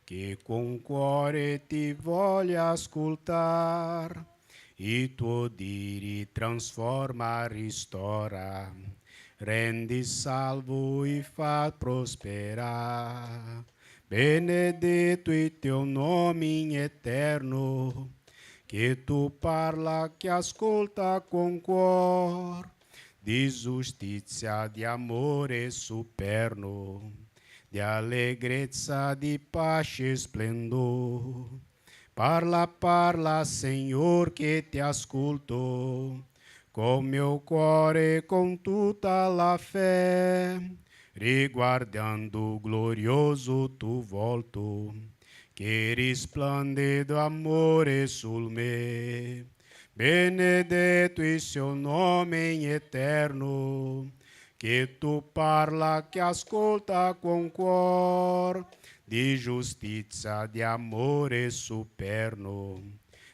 che con cuore ti voglia ascoltar, il tuo dire trasforma, ristora, rendi salvo e fa prosperare. Benedetto il tuo nome in eterno, che tu parla, che ascolta con cuore, di giustizia, di amore superno, di allegrezza, di pace e splendor. Parla, parla, Signor, che ti ascolto, con mio cuore, con tutta la fé, riguardando glorioso tu volto, che risplende d'amore sul me. Benedetto il suo nome in eterno, che tu parla, che ascolta con cuor, di giustizia, di amore superno,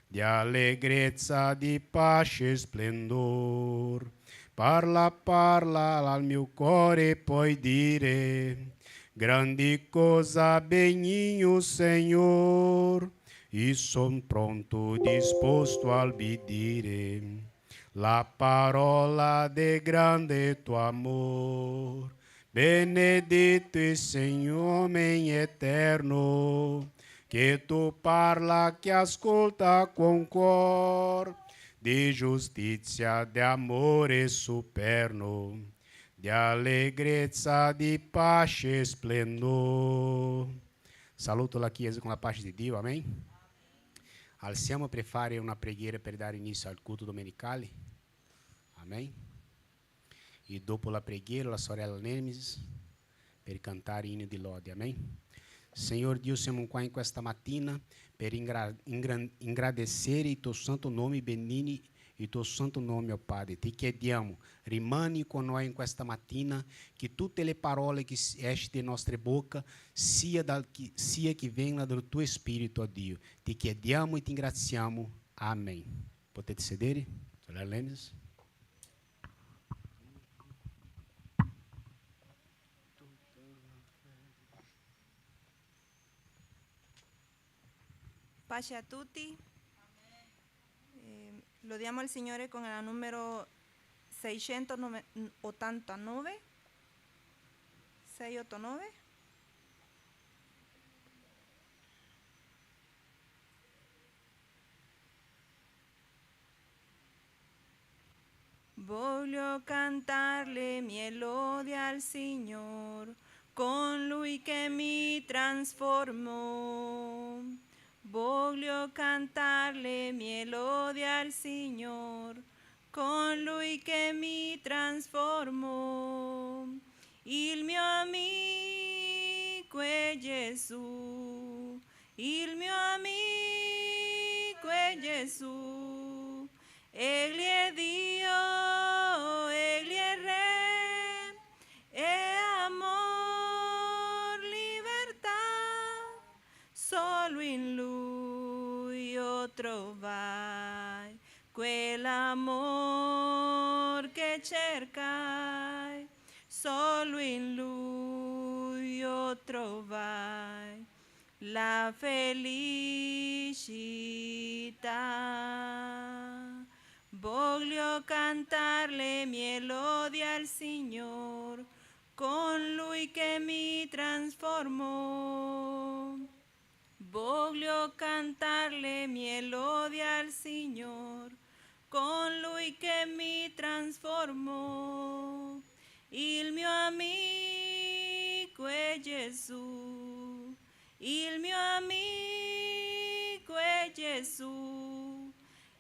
di allegrezza, di pace e splendor. Parla, parla al mio cuore, puoi dire, grandi cosa benigno, Signor, e son pronto, disposto al obbedire la parola de grande tuo amor. Benedetto il Signore in eterno, che tu parla, che ascolta con cuor, di giustizia, di amore superno, di allegrezza, di pace e splendor. Saluto la Chiesa con la pace di Dio, amém? Alziamo per fare una preghiera per dare inizio al culto domenicale. Amém? E dopo la preghiera, la sorella Nemesis per cantare inno di lode. Amém? Senhor Deus, siamo qua in questa mattina per agradecer il tuo santo nome, benini il tuo santo nome, ó Padre. Ti chiediamo, rimani con noi in questa mattina, che tutte le parole che esce da nostre bocca sia che venga dal tuo Spirito, ó Dio. Ti chiediamo e ti ringraziamo. Amém. Potete sedere? Sorella Nemesis. Pace a tutti. Lodiamo il Signore con la numero 689. 689. Voglio cantarle mie lodi al Signor, con Lui che mi trasformò. Voglio cantarle mie lodi al Signor, con Lui che mi trasformò. Il mio amico è Gesù, il mio amico è Gesù. Egli è Dio, Egli è Re, è amor, libertà, solo in Lui io trovai quell'amor che cercai, solo in Lui io trovai la felicità. Voglio cantarle mie lodi al Signor, con Lui che mi trasformò. Voglio cantarle mie lodi al Signor, con Lui che mi trasformò. Il mio amico è Gesù, il mio amico è Gesù.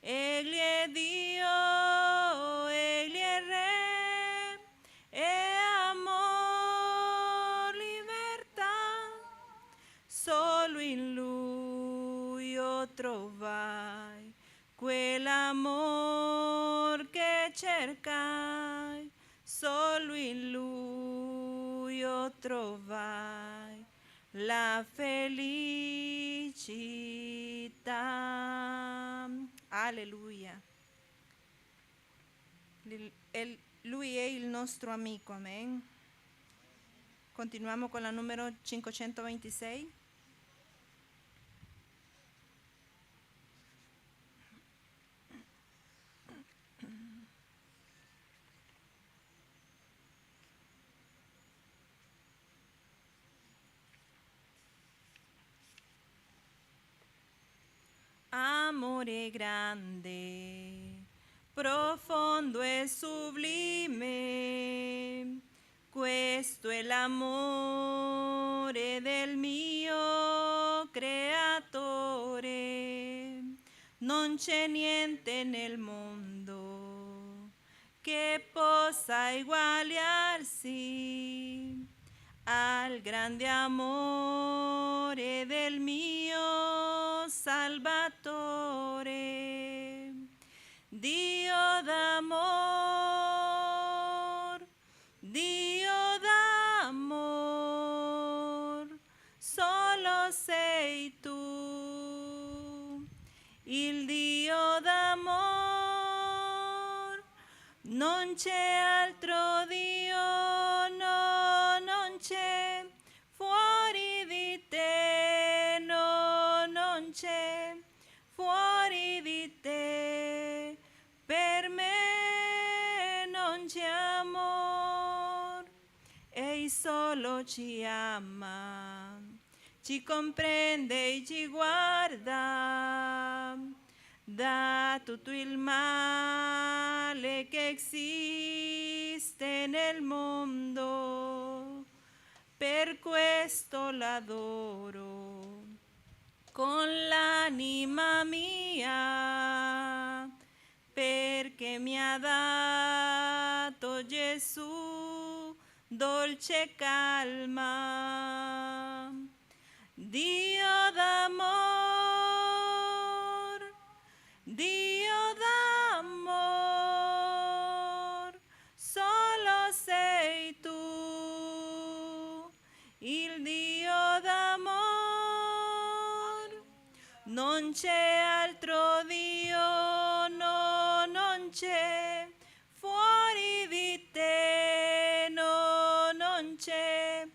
Egli è Dio, Egli è Re, è amor, libertà, solo in Lui io trovai quell'amor che cercai, solo in Lui io trovai la felicità. Alleluia. Lui è il nostro amico, amen. Continuiamo con la numero 526. amore grande, profondo e sublime. Questo è l'amore del mio creatore. Non c'è niente nel mondo che possa eguagliarsi al grande amore del mio Salvatore. Dio d'amor, Dio d'amor, solo sei tu, il Dio d'amor. Non c'è altro Dio, no, non c'è fuori di te, no, non c'è fuori di te. Per me non c'è amor, Ei solo ci ama, ci comprende e ci guarda da tutto il male che esiste nel mondo. Per questo l'adoro con l'anima mia, perché mi ha dato Gesù dolce calma. Dio d'amor, Dio d'amor, solo sei tu, il Dio d'amor. Non c'è altro Dio, no, non c'è fuori di te, no, non c'è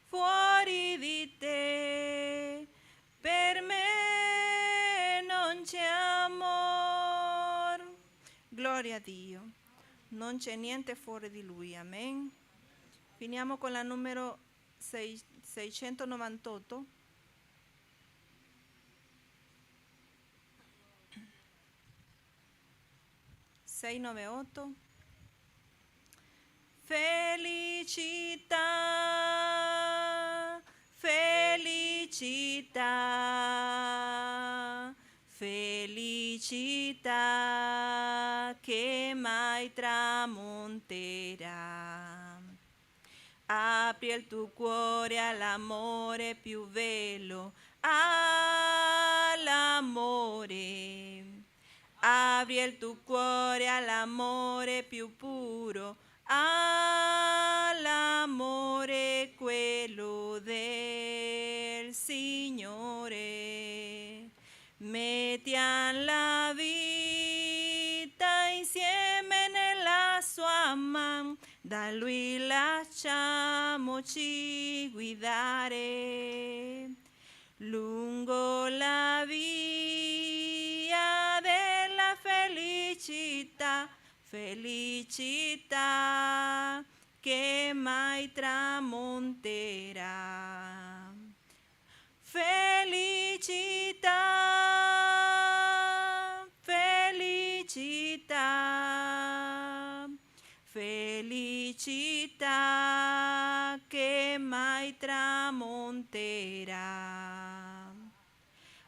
fuori di te. Per me non c'è amor. Gloria a Dio. Non c'è niente fuori di Lui, amen. Finiamo con la numero 698. Felicità, felicità, felicità che mai tramonterà. Apri il tuo cuore all'amore più bello, all'amore. Apri il tuo cuore all'amore più puro, all'amore quello del Signore. Mettiamo la vita insieme nella sua mano, da Lui lasciamoci guidare lungo la via della felicità, felicità che mai tramonterà. Felicità, felicità, felicità che mai tramonterà.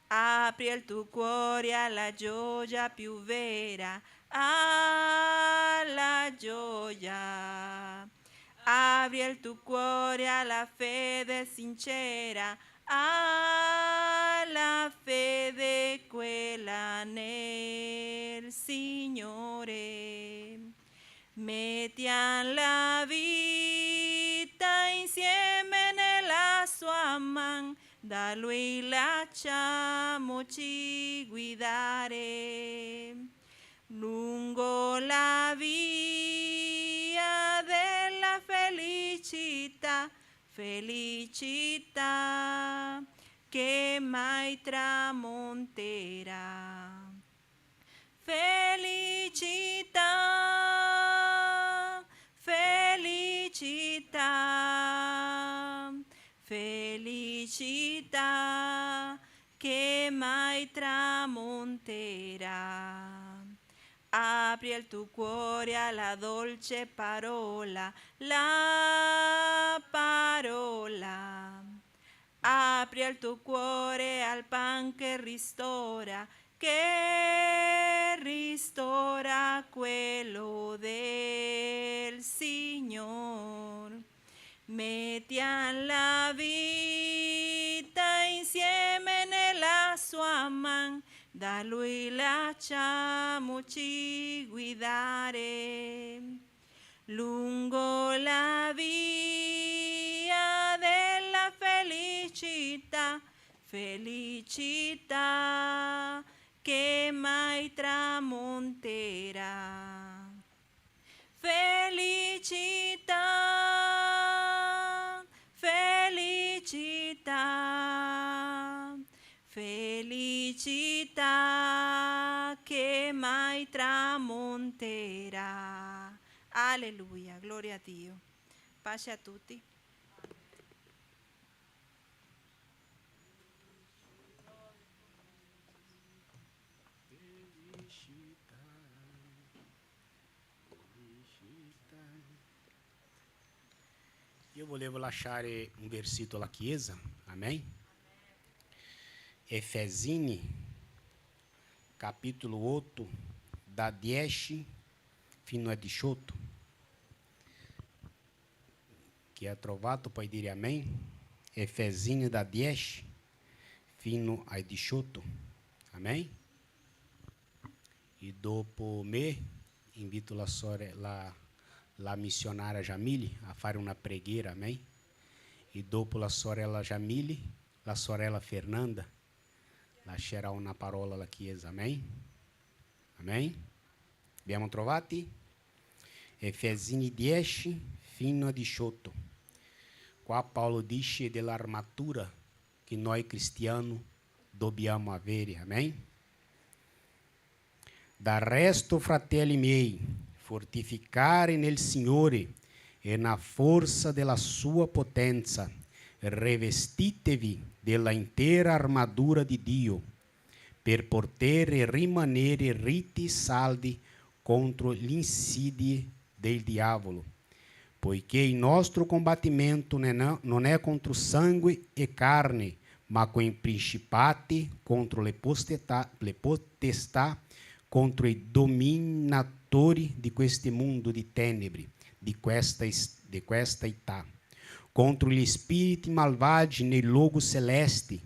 Apri il tuo cuore alla gioia più vera, alla gioia. Apri il tuo cuore alla fede sincera, alla fede quella nel Signore. Mettiamo la vita insieme nella sua mano, da Lui lasciamoci guidare lungo la via della felicità, felicità che mai tramonterà. Felicità, felicità, felicità che mai tramonterà. Apri il tuo cuore alla dolce parola, la parola. Apri il tuo cuore al pan che ristora quello del Signor. Metti la vita insieme nella sua man, da Lui lasciamoci guidare lungo la via della felicità, felicità che mai tramonterà. Felicità, felicità, felicità che mai tramonterà. Alleluia, gloria a Dio. Pace a tutti. Io volevo lasciare un versetto alla Chiesa, amém? Efesini, capítulo 8, da 10 fino a 18. Chi ha trovato puoi dire amém? Efesini da 10 fino a 18, amém? E dopo me, invito la missionária Jamile a fare una preghiera, amém? E dopo la sorella Jamile, la sorella Fernanda lascerà una parola alla Chiesa, amém? Amém? Abbiamo trovati? Efesini 10 fino a 18. Qua Paolo dice dell'armatura che noi cristiani dobbiamo avere, amém? Da resto, fratelli miei, fortificare nel Signore e na forza della sua potenza, rivestitevi della intera armadura di Dio, per poter rimanere ritti saldi contro le insidie del diavolo, poiché il nostro combattimento non è contro sangue e carne, ma con i principati, contro le potestà, contro i dominatori di questo mondo di tenebre, di questa età, contro gli spiriti malvagi nei luoghi celesti.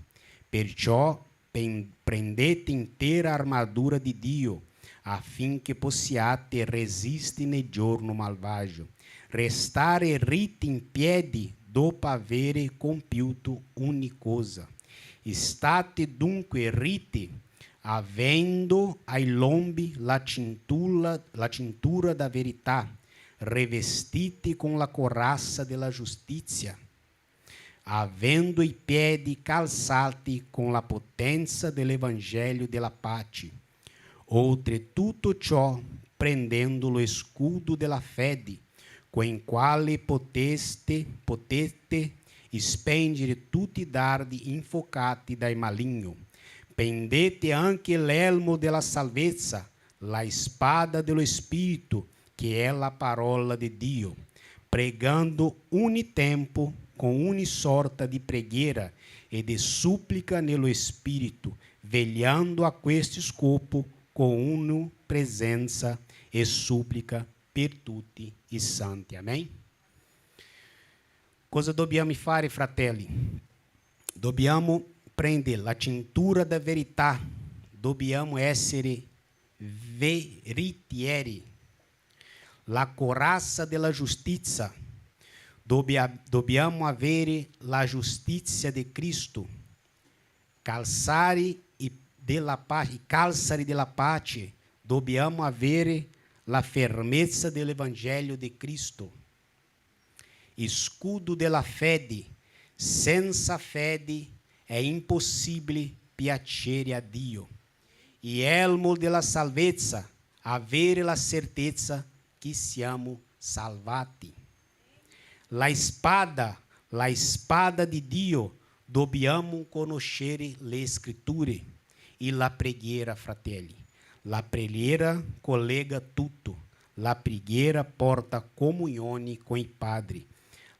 Perciò prendete intera armadura di Dio, affinché possiate resistere nel giorno malvagio, restare ritti in piedi dopo aver compiuto ogni cosa. State dunque ritti, avendo ai lombi la cintura da verità, rivestiti con la corazza della giustizia, avendo i piedi calzati con la potenza dell'Evangelio della pace. Oltre tutto ciò, prendendo lo scudo della fede, con il quale potete spengere tutti i dardi infuocati dai maligno. Prendete anche l'elmo della salvezza, la spada dello Spirito, che è la parola di Dio, pregando ogni tempo con ogni sorta di preghiera e di supplica nello Spirito, vegliando a questo scopo con una presenza e supplica per tutti i santi. Amém? Cosa dobbiamo fare, fratelli? Dobbiamo prendere la cintura da verità, dobbiamo essere veritieri, la corazza della giustizia, dobbiamo avere la giustizia di Cristo, calzari della pace, dobbiamo avere la fermezza dell'Evangelio di Cristo, scudo della fede, senza fede è impossibile piacere a Dio, e elmo della salvezza, avere la certezza che siamo salvati. La spada di Dio Dobbiamo conoscere le scritture e la preghiera, fratelli. La preghiera collega tutto. La preghiera porta comunione com il Padre.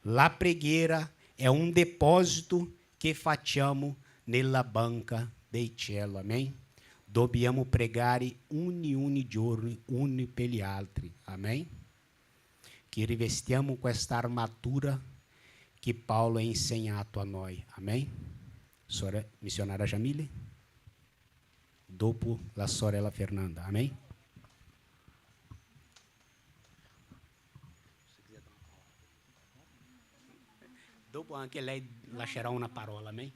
La preghiera è un deposito che facciamo nella banca del cielo. Amém? Dobbiamo pregare ogni giorno, uni per gli altri. Amém? Che rivestiamo questa armatura che Paolo ha insegnato a noi. Amém? Missionária Jamile? Dopo la sorella Fernanda. Amém? Dopo anche lei lascerà una parola. Amém?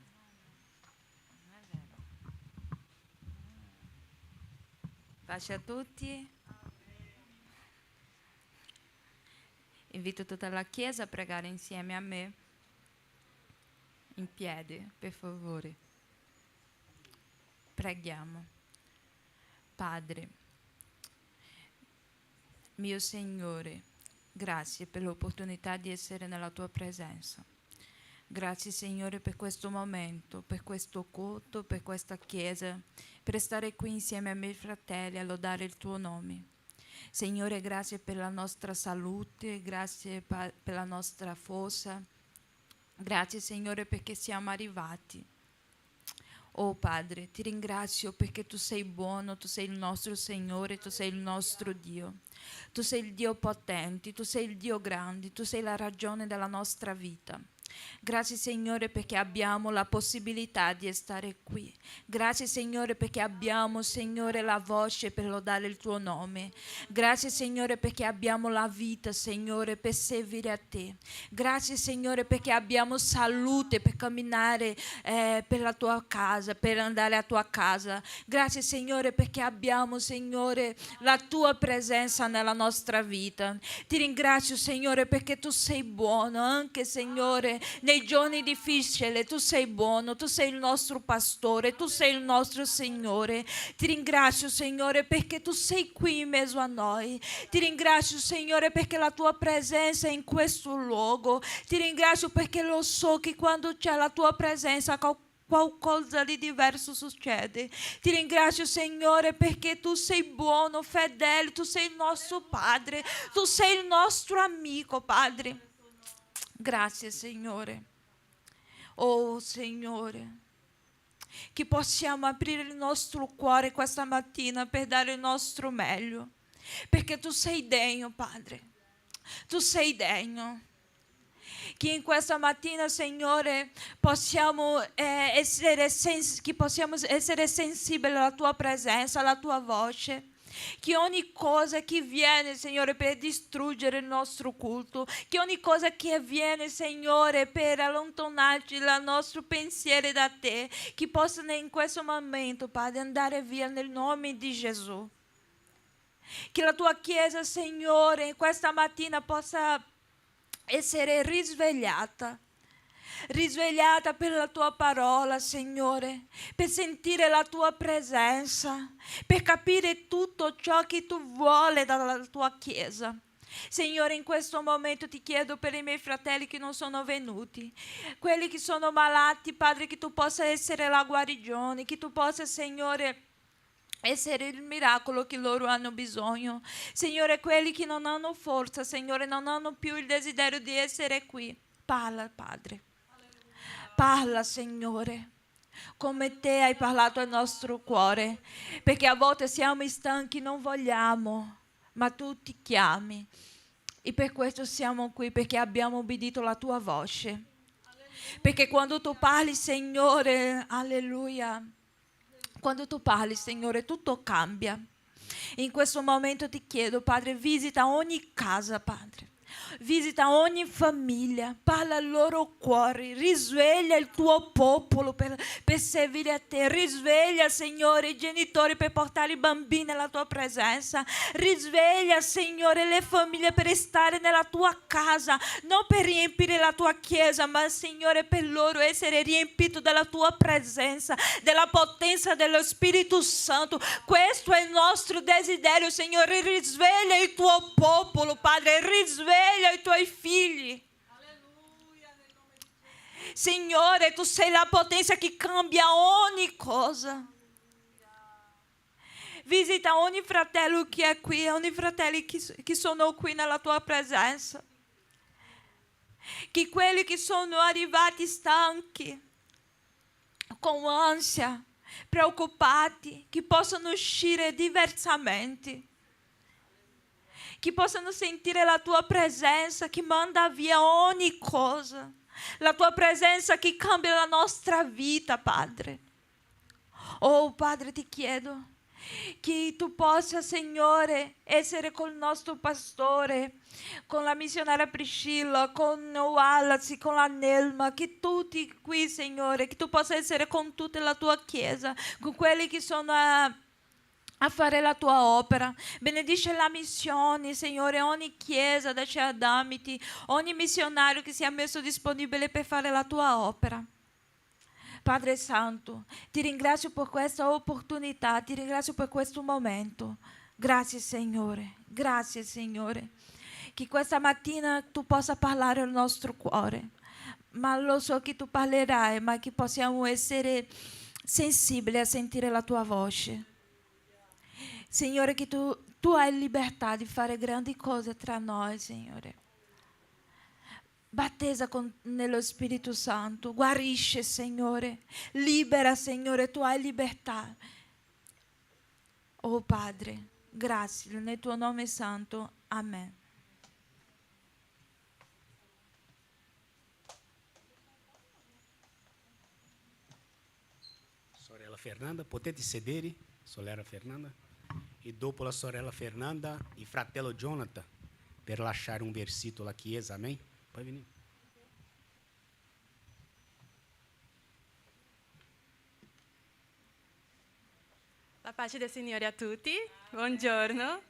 Pace a tutti. Invito tutta la Chiesa a pregare insieme a me, in piedi, per favore. Preghiamo. Padre, mio Signore, grazie per l'opportunità di essere nella tua presenza. Grazie Signore per questo momento, per questo culto, per questa Chiesa, per stare qui insieme ai miei fratelli a lodare il tuo nome. Signore, grazie per la nostra salute, grazie per la nostra forza. Grazie Signore perché siamo arrivati. Oh Padre, ti ringrazio perché tu sei buono, tu sei il nostro Signore, tu sei il nostro Dio. Tu sei il Dio potente, tu sei il Dio grande, tu sei la ragione della nostra vita. Grazie Signore perché abbiamo la possibilità di stare qui. Grazie Signore perché abbiamo, Signore, la voce per lodare il tuo nome. Grazie Signore perché abbiamo la vita, Signore, per servire a te. Grazie Signore perché abbiamo salute per camminare per la tua casa, per andare a tua casa. Grazie Signore perché abbiamo, Signore, la tua presenza nella nostra vita. Ti ringrazio Signore perché tu sei buono, anche Signore nei giorni difficili. Tu sei buono, tu sei il nostro pastore, tu sei il nostro Signore. Ti ringrazio Signore perché tu sei qui in mezzo a noi. Ti ringrazio Signore perché la tua presenza è in questo luogo. Ti ringrazio perché lo so che quando c'è la tua presenza qualcosa di diverso succede. Ti ringrazio Signore perché tu sei buono, fedele, tu sei il nostro Padre, tu sei il nostro amico, Padre. Grazie Signore. Oh Signore, che possiamo aprire il nostro cuore questa mattina per dare il nostro meglio, perché tu sei degno, Padre. Tu sei degno. Che in questa mattina, Signore, possiamo essere sensibili alla tua presenza, alla tua voce. Che ogni cosa che viene, Signore, per distruggere il nostro culto, che ogni cosa che viene, Signore, per allontanarci il nostro pensiero da te, che possano in questo momento, Padre, andare via nel nome di Gesù. Che la tua Chiesa, Signore, in questa mattina possa essere risvegliata per la tua parola, Signore, per sentire la tua presenza, per capire tutto ciò che tu vuoi dalla tua Chiesa. Signore, in questo momento ti chiedo per i miei fratelli che non sono venuti, quelli che sono malati, Padre, che tu possa essere la guarigione, che tu possa, Signore, essere il miracolo che loro hanno bisogno. Signore, quelli che non hanno forza, Signore, non hanno più il desiderio di essere qui. Parla, Padre. Parla, Signore, come te hai parlato al nostro cuore, perché a volte siamo stanchi, non vogliamo, ma tu ti chiami. E per questo siamo qui, perché abbiamo obbedito alla tua voce. Perché quando tu parli, Signore, alleluia, quando tu parli, Signore, tutto cambia. In questo momento ti chiedo, Padre, visita ogni casa, Padre. Visita ogni famiglia, parla al loro cuore, risveglia il tuo popolo per servire a te, risveglia, Signore, i genitori per portare i bambini alla tua presenza, risveglia, Signore, le famiglie per stare nella tua casa, non per riempire la tua chiesa, ma, Signore, per loro essere riempito della tua presenza, della potenza dello Spirito Santo. Questo è il nostro desiderio, Signore, risveglia il tuo popolo, Padre, risveglia i tuoi figli. Signore, tu sei la potenza che cambia ogni cosa. Visita ogni fratello che è qui, ogni fratello che sono qui nella tua presenza. Che quelli che sono arrivati stanchi, con ansia, preoccupati, che possano uscire diversamente, che possano sentire la tua presenza che manda via ogni cosa, la tua presenza che cambia la nostra vita, Padre. Oh Padre, ti chiedo che tu possa, Signore, essere col nostro pastore, con la missionaria Priscilla, con Wallace, con la Nelma, che tutti qui, Signore, che tu possa essere con tutta la tua chiesa, con quelli che sono a fare la tua opera. Benedice la missione, Signore, ogni chiesa da Adamiti, ogni missionario che sia messo disponibile per fare la tua opera. Padre Santo, ti ringrazio per questa opportunità, ti ringrazio per questo momento. Grazie Signore, grazie Signore. Che questa mattina tu possa parlare al nostro cuore, ma lo so che tu parlerai, ma che possiamo essere sensibili a sentire la tua voce. Signore, che tu hai libertà di fare grandi cose tra noi, Signore. Battesa nello Spirito Santo, guarisce, Signore, libera, Signore, tu hai libertà. Oh Padre, grazie, nel tuo nome santo, amen. Sorella Fernanda, potete sedere, sorella Fernanda? E dopo la sorella Fernanda, il fratello Jonathan, per lasciare un versito alla Chiesa, amém? Puoi venire. La pace del Signore a tutti, buongiorno.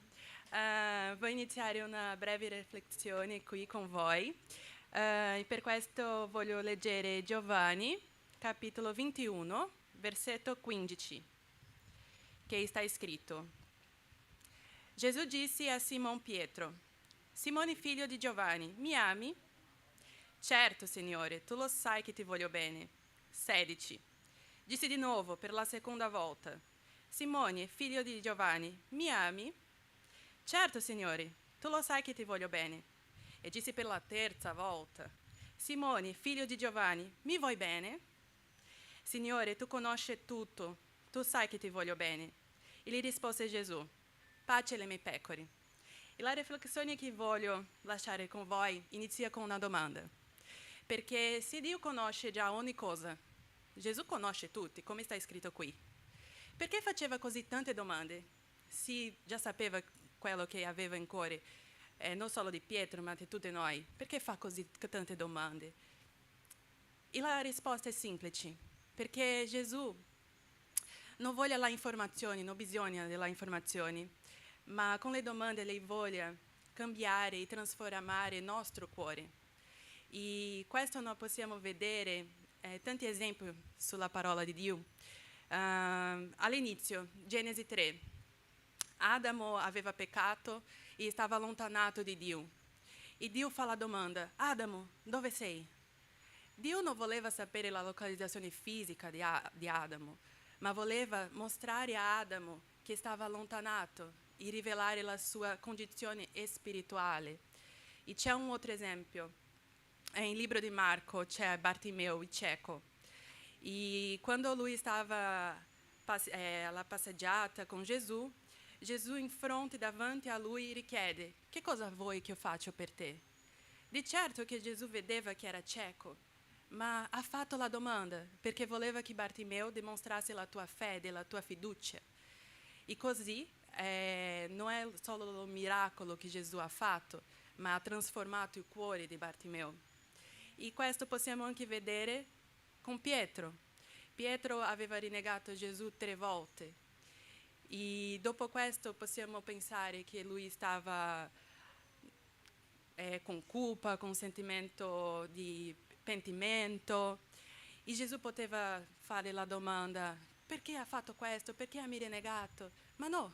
Voglio iniziare una breve riflessione qui con voi. Per questo voglio leggere Giovanni, capitolo 21, versetto 15, che sta scritto: Gesù disse a Simon Pietro: Simone figlio di Giovanni, mi ami? Certo, Signore, tu lo sai che ti voglio bene. 16. Disse di nuovo per la seconda volta: Simone, figlio di Giovanni, mi ami? Certo, Signore, tu lo sai che ti voglio bene. E disse per la terza volta: Simone, figlio di Giovanni, mi vuoi bene? Signore, tu conosci tutto, tu sai che ti voglio bene. E gli rispose Gesù: pace alle mie pecore. E la riflessione che voglio lasciare con voi inizia con una domanda. Perché se Dio conosce già ogni cosa, Gesù conosce tutti, come sta scritto qui. Perché faceva così tante domande? Se già sapeva quello che aveva in cuore, non solo di Pietro, ma di tutti noi. Perché fa così tante domande? E la risposta è semplice. Perché Gesù non vuole le informazioni, non bisogna delle informazioni, ma con le domande lei vuole cambiare e trasformare il nostro cuore. E questo noi possiamo vedere tanti esempi sulla parola di Dio. All'inizio, Genesi 3, Adamo aveva peccato e stava allontanato di Dio. E Dio fa la domanda: Adamo, dove sei? Dio non voleva sapere la localizzazione fisica di Adamo, ma voleva mostrare a Adamo che stava allontanato e rivelare la sua condizione spirituale. E c'è un altro esempio. Nel libro di Marco c'è Bartimeo, il cieco. E quando lui stava alla passeggiata con Gesù, Gesù in fronte, davanti a lui, gli chiede: che cosa vuoi che io faccia per te? Di certo che Gesù vedeva che era cieco, ma ha fatto la domanda perché voleva che Bartimeo dimostrasse la tua fede, la tua fiducia. E così non è solo il miracolo che Gesù ha fatto, ma ha trasformato il cuore di Bartimeo. E questo possiamo anche vedere con Pietro. Pietro aveva rinnegato Gesù 3 volte. E dopo questo possiamo pensare che lui stava con colpa, con sentimento di pentimento. E Gesù poteva fare la domanda: perché ha fatto questo? Perché ha mi rinnegato? Ma no,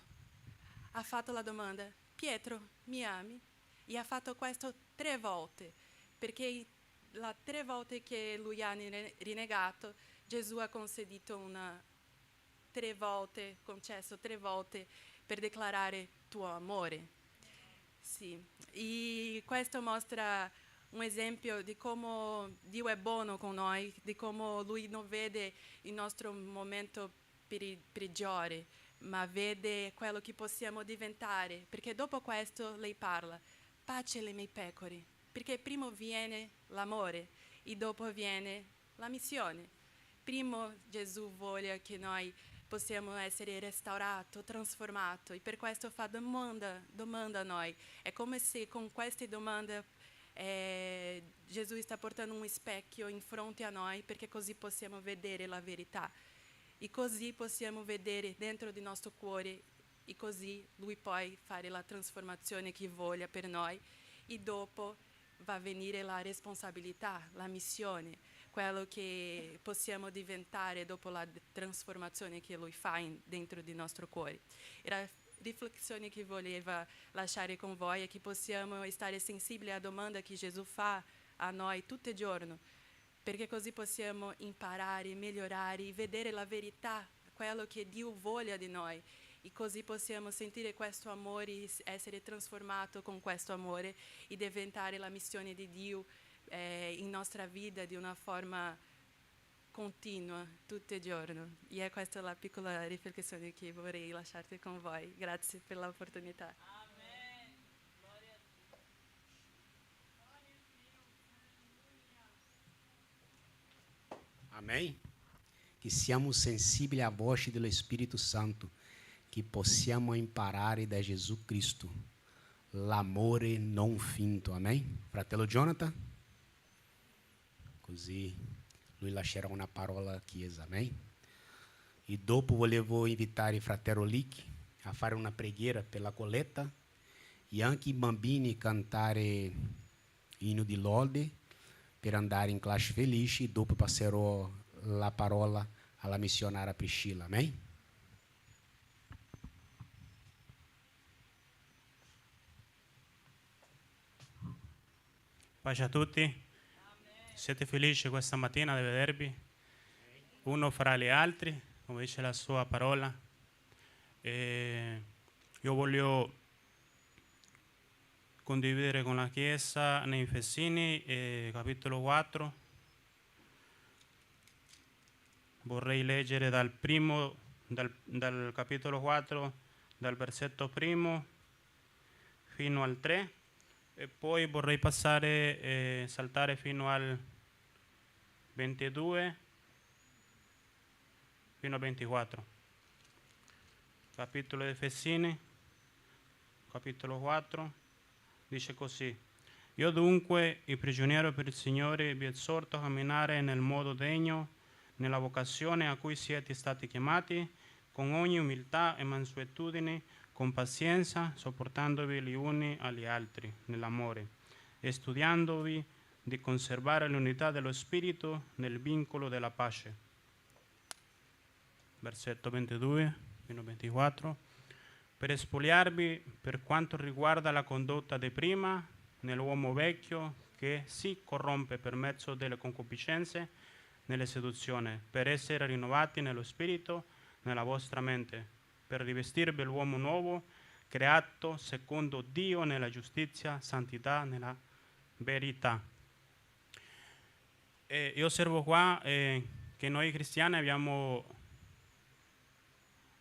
ha fatto la domanda: Pietro, mi ami? E ha fatto questo 3 volte, perché la 3 volte che lui ha rinnegato, Gesù ha concesso 3 volte per declarare tuo amore. Sì, e questo mostra un esempio di come Dio è buono con noi, di come Lui non vede il nostro momento peggiore, ma vede quello che possiamo diventare. Perché dopo questo lei parla, pace alle mie pecore, perché prima viene l'amore e dopo viene la missione. Primo Gesù vuole che noi possiamo essere restaurati, trasformati, e per questo fa domanda a noi. È come se con queste domande Gesù sta portando un specchio in fronte a noi, perché così possiamo vedere la verità. E così possiamo vedere dentro del nostro cuore, e così Lui poi fare la trasformazione che voglia per noi. E dopo va a venire la responsabilità, la missione, quello che possiamo diventare dopo la trasformazione che Lui fa dentro del nostro cuore. E la riflessione che volevo lasciare con voi è che possiamo stare sensibili alla domanda che Gesù fa a noi tutti i giorni, perché così possiamo imparare, migliorare, vedere la verità, quello che Dio voglia di noi. E così possiamo sentire questo amore, essere trasformato con questo amore e diventare la missione di Dio in nostra vita di una forma continua, tutti i giorni. E questa è la piccola riflessione che vorrei lasciarti con voi. Grazie per l'opportunità. Amém? Que siamo sensibili à voce dello Spirito Santo, che possiamo imparare da Gesù Cristo l'amore non finto. Amém? Fratello Jonathan? Così lui lascerà una parola alla Chiesa. Amém? E dopo volevo invitare il fratello Lick a fare una preghiera per la colletta e anche i bambini cantare inno di lode per andare in classe felice. E dopo passerò la parola alla missionaria Priscilla. Amém? Pace a tutti. Siete felici questa mattina di vedervi uno fra gli altri, come dice la sua parola. Io voglio condividere con la Chiesa nei Efesini, capitolo 4. Vorrei leggere dal capitolo 4, dal versetto primo fino al 3, e poi vorrei saltare fino al 22 fino al 24. Capitolo di Efesini, capitolo 4, dice così: Io dunque, il prigioniero per il Signore, vi esorto a camminare nel modo degno nella vocazione a cui siete stati chiamati, con ogni umiltà e mansuetudine, con pazienza, sopportandovi gli uni agli altri nell'amore, e studiandovi di conservare l'unità dello Spirito nel vincolo della pace. Versetto 22 fino a 24. Per espoliarvi per quanto riguarda la condotta di prima nell'uomo vecchio che si corrompe per mezzo delle concupiscenze, nelle seduzioni, per essere rinnovati nello spirito, nella vostra mente, per rivestirvi l'uomo nuovo, creato secondo Dio nella giustizia, santità, nella verità. Io osservo qua che noi cristiani abbiamo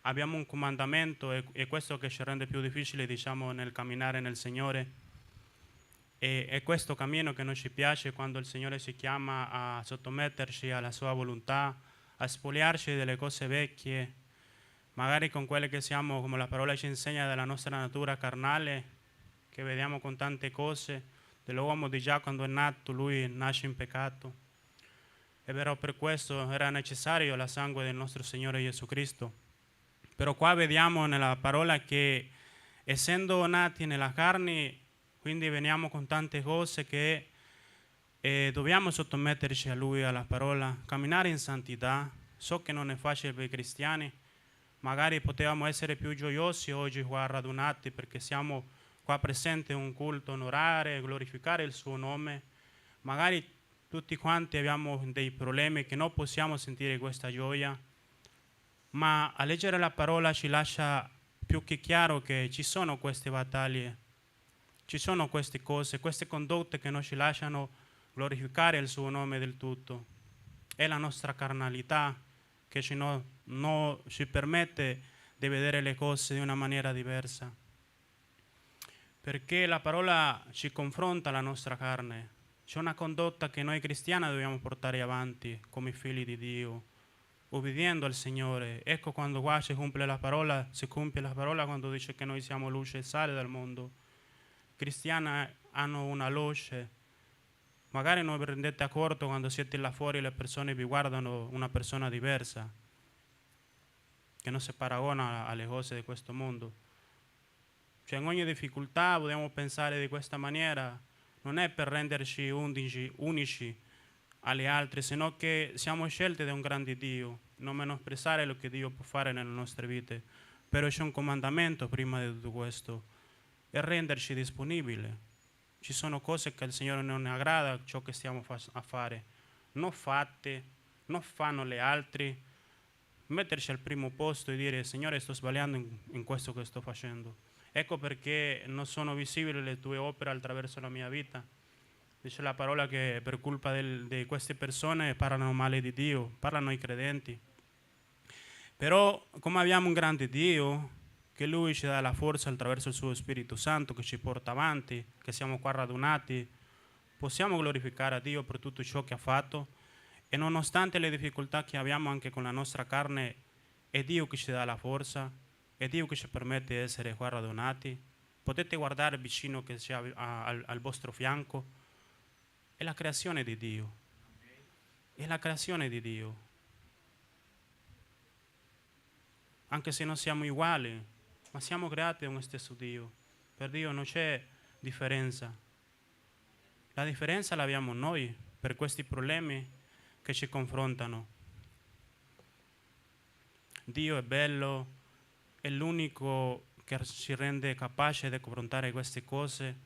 un comandamento, e questo che ci rende più difficile, diciamo, nel camminare nel Signore. E questo cammino che non ci piace, quando il Signore ci chiama a sottometterci alla sua volontà, a spogliarci delle cose vecchie, magari con quelle che siamo, come la parola ci insegna, della nostra natura carnale, che vediamo con tante cose, dell'uomo di già quando è nato, lui nasce in peccato. È vero, per questo era necessario la sangue del nostro Signore Gesù Cristo. Però qua vediamo nella parola che, essendo nati nella carne, quindi veniamo con tante cose che dobbiamo sottometterci a Lui, alla parola, camminare in santità. So che non è facile per i cristiani, magari potevamo essere più gioiosi oggi qua radunati perché siamo qua presenti in un culto, onorare, glorificare il suo nome. Magari tutti quanti abbiamo dei problemi che non possiamo sentire questa gioia, ma a leggere la parola ci lascia più che chiaro che ci sono queste battaglie, ci sono queste cose, queste condotte che non ci lasciano glorificare il suo nome del tutto. È la nostra carnalità che non ci permette di vedere le cose di una maniera diversa. Perché la parola ci confronta la nostra carne. C'è una condotta che noi cristiani dobbiamo portare avanti come figli di Dio, obbediendo al Signore. Ecco quando qua si compie la parola quando dice che noi siamo luce e sale del mondo. I cristiani hanno una luce. Magari non vi rendete accorto quando siete là fuori e le persone vi guardano una persona diversa, che non si paragona alle cose di questo mondo. Cioè in ogni difficoltà dobbiamo pensare di questa maniera, non è per renderci unici agli altri, sino che siamo scelti da un grande Dio, non menosprezzare lo che Dio può fare nelle nostre vite. Però c'è un comandamento prima di tutto questo, è renderci disponibili. Ci sono cose che al Signore non ne aggrada ciò che stiamo a fare, non fanno le altre, metterci al primo posto e dire Signore sto sbagliando in questo che sto facendo. Ecco perché non sono visibili le tue opere attraverso la mia vita. Dice la parola che per colpa di queste persone parlano male di Dio, parlano i credenti. Però come abbiamo un grande Dio, che Lui ci dà la forza attraverso il suo Spirito Santo che ci porta avanti, che siamo qua radunati, possiamo glorificare a Dio per tutto ciò che ha fatto e nonostante le difficoltà che abbiamo anche con la nostra carne, è Dio che ci dà la forza, è Dio che ci permette di essere qua radunati. Potete guardare vicino che c'è al vostro fianco, è la creazione di Dio, è la creazione di Dio. Anche se non siamo uguali, ma siamo creati da uno stesso Dio. Per Dio non c'è differenza. La differenza l'abbiamo noi per questi problemi che ci confrontano. Dio è bello, è l'unico che ci rende capace di confrontare queste cose.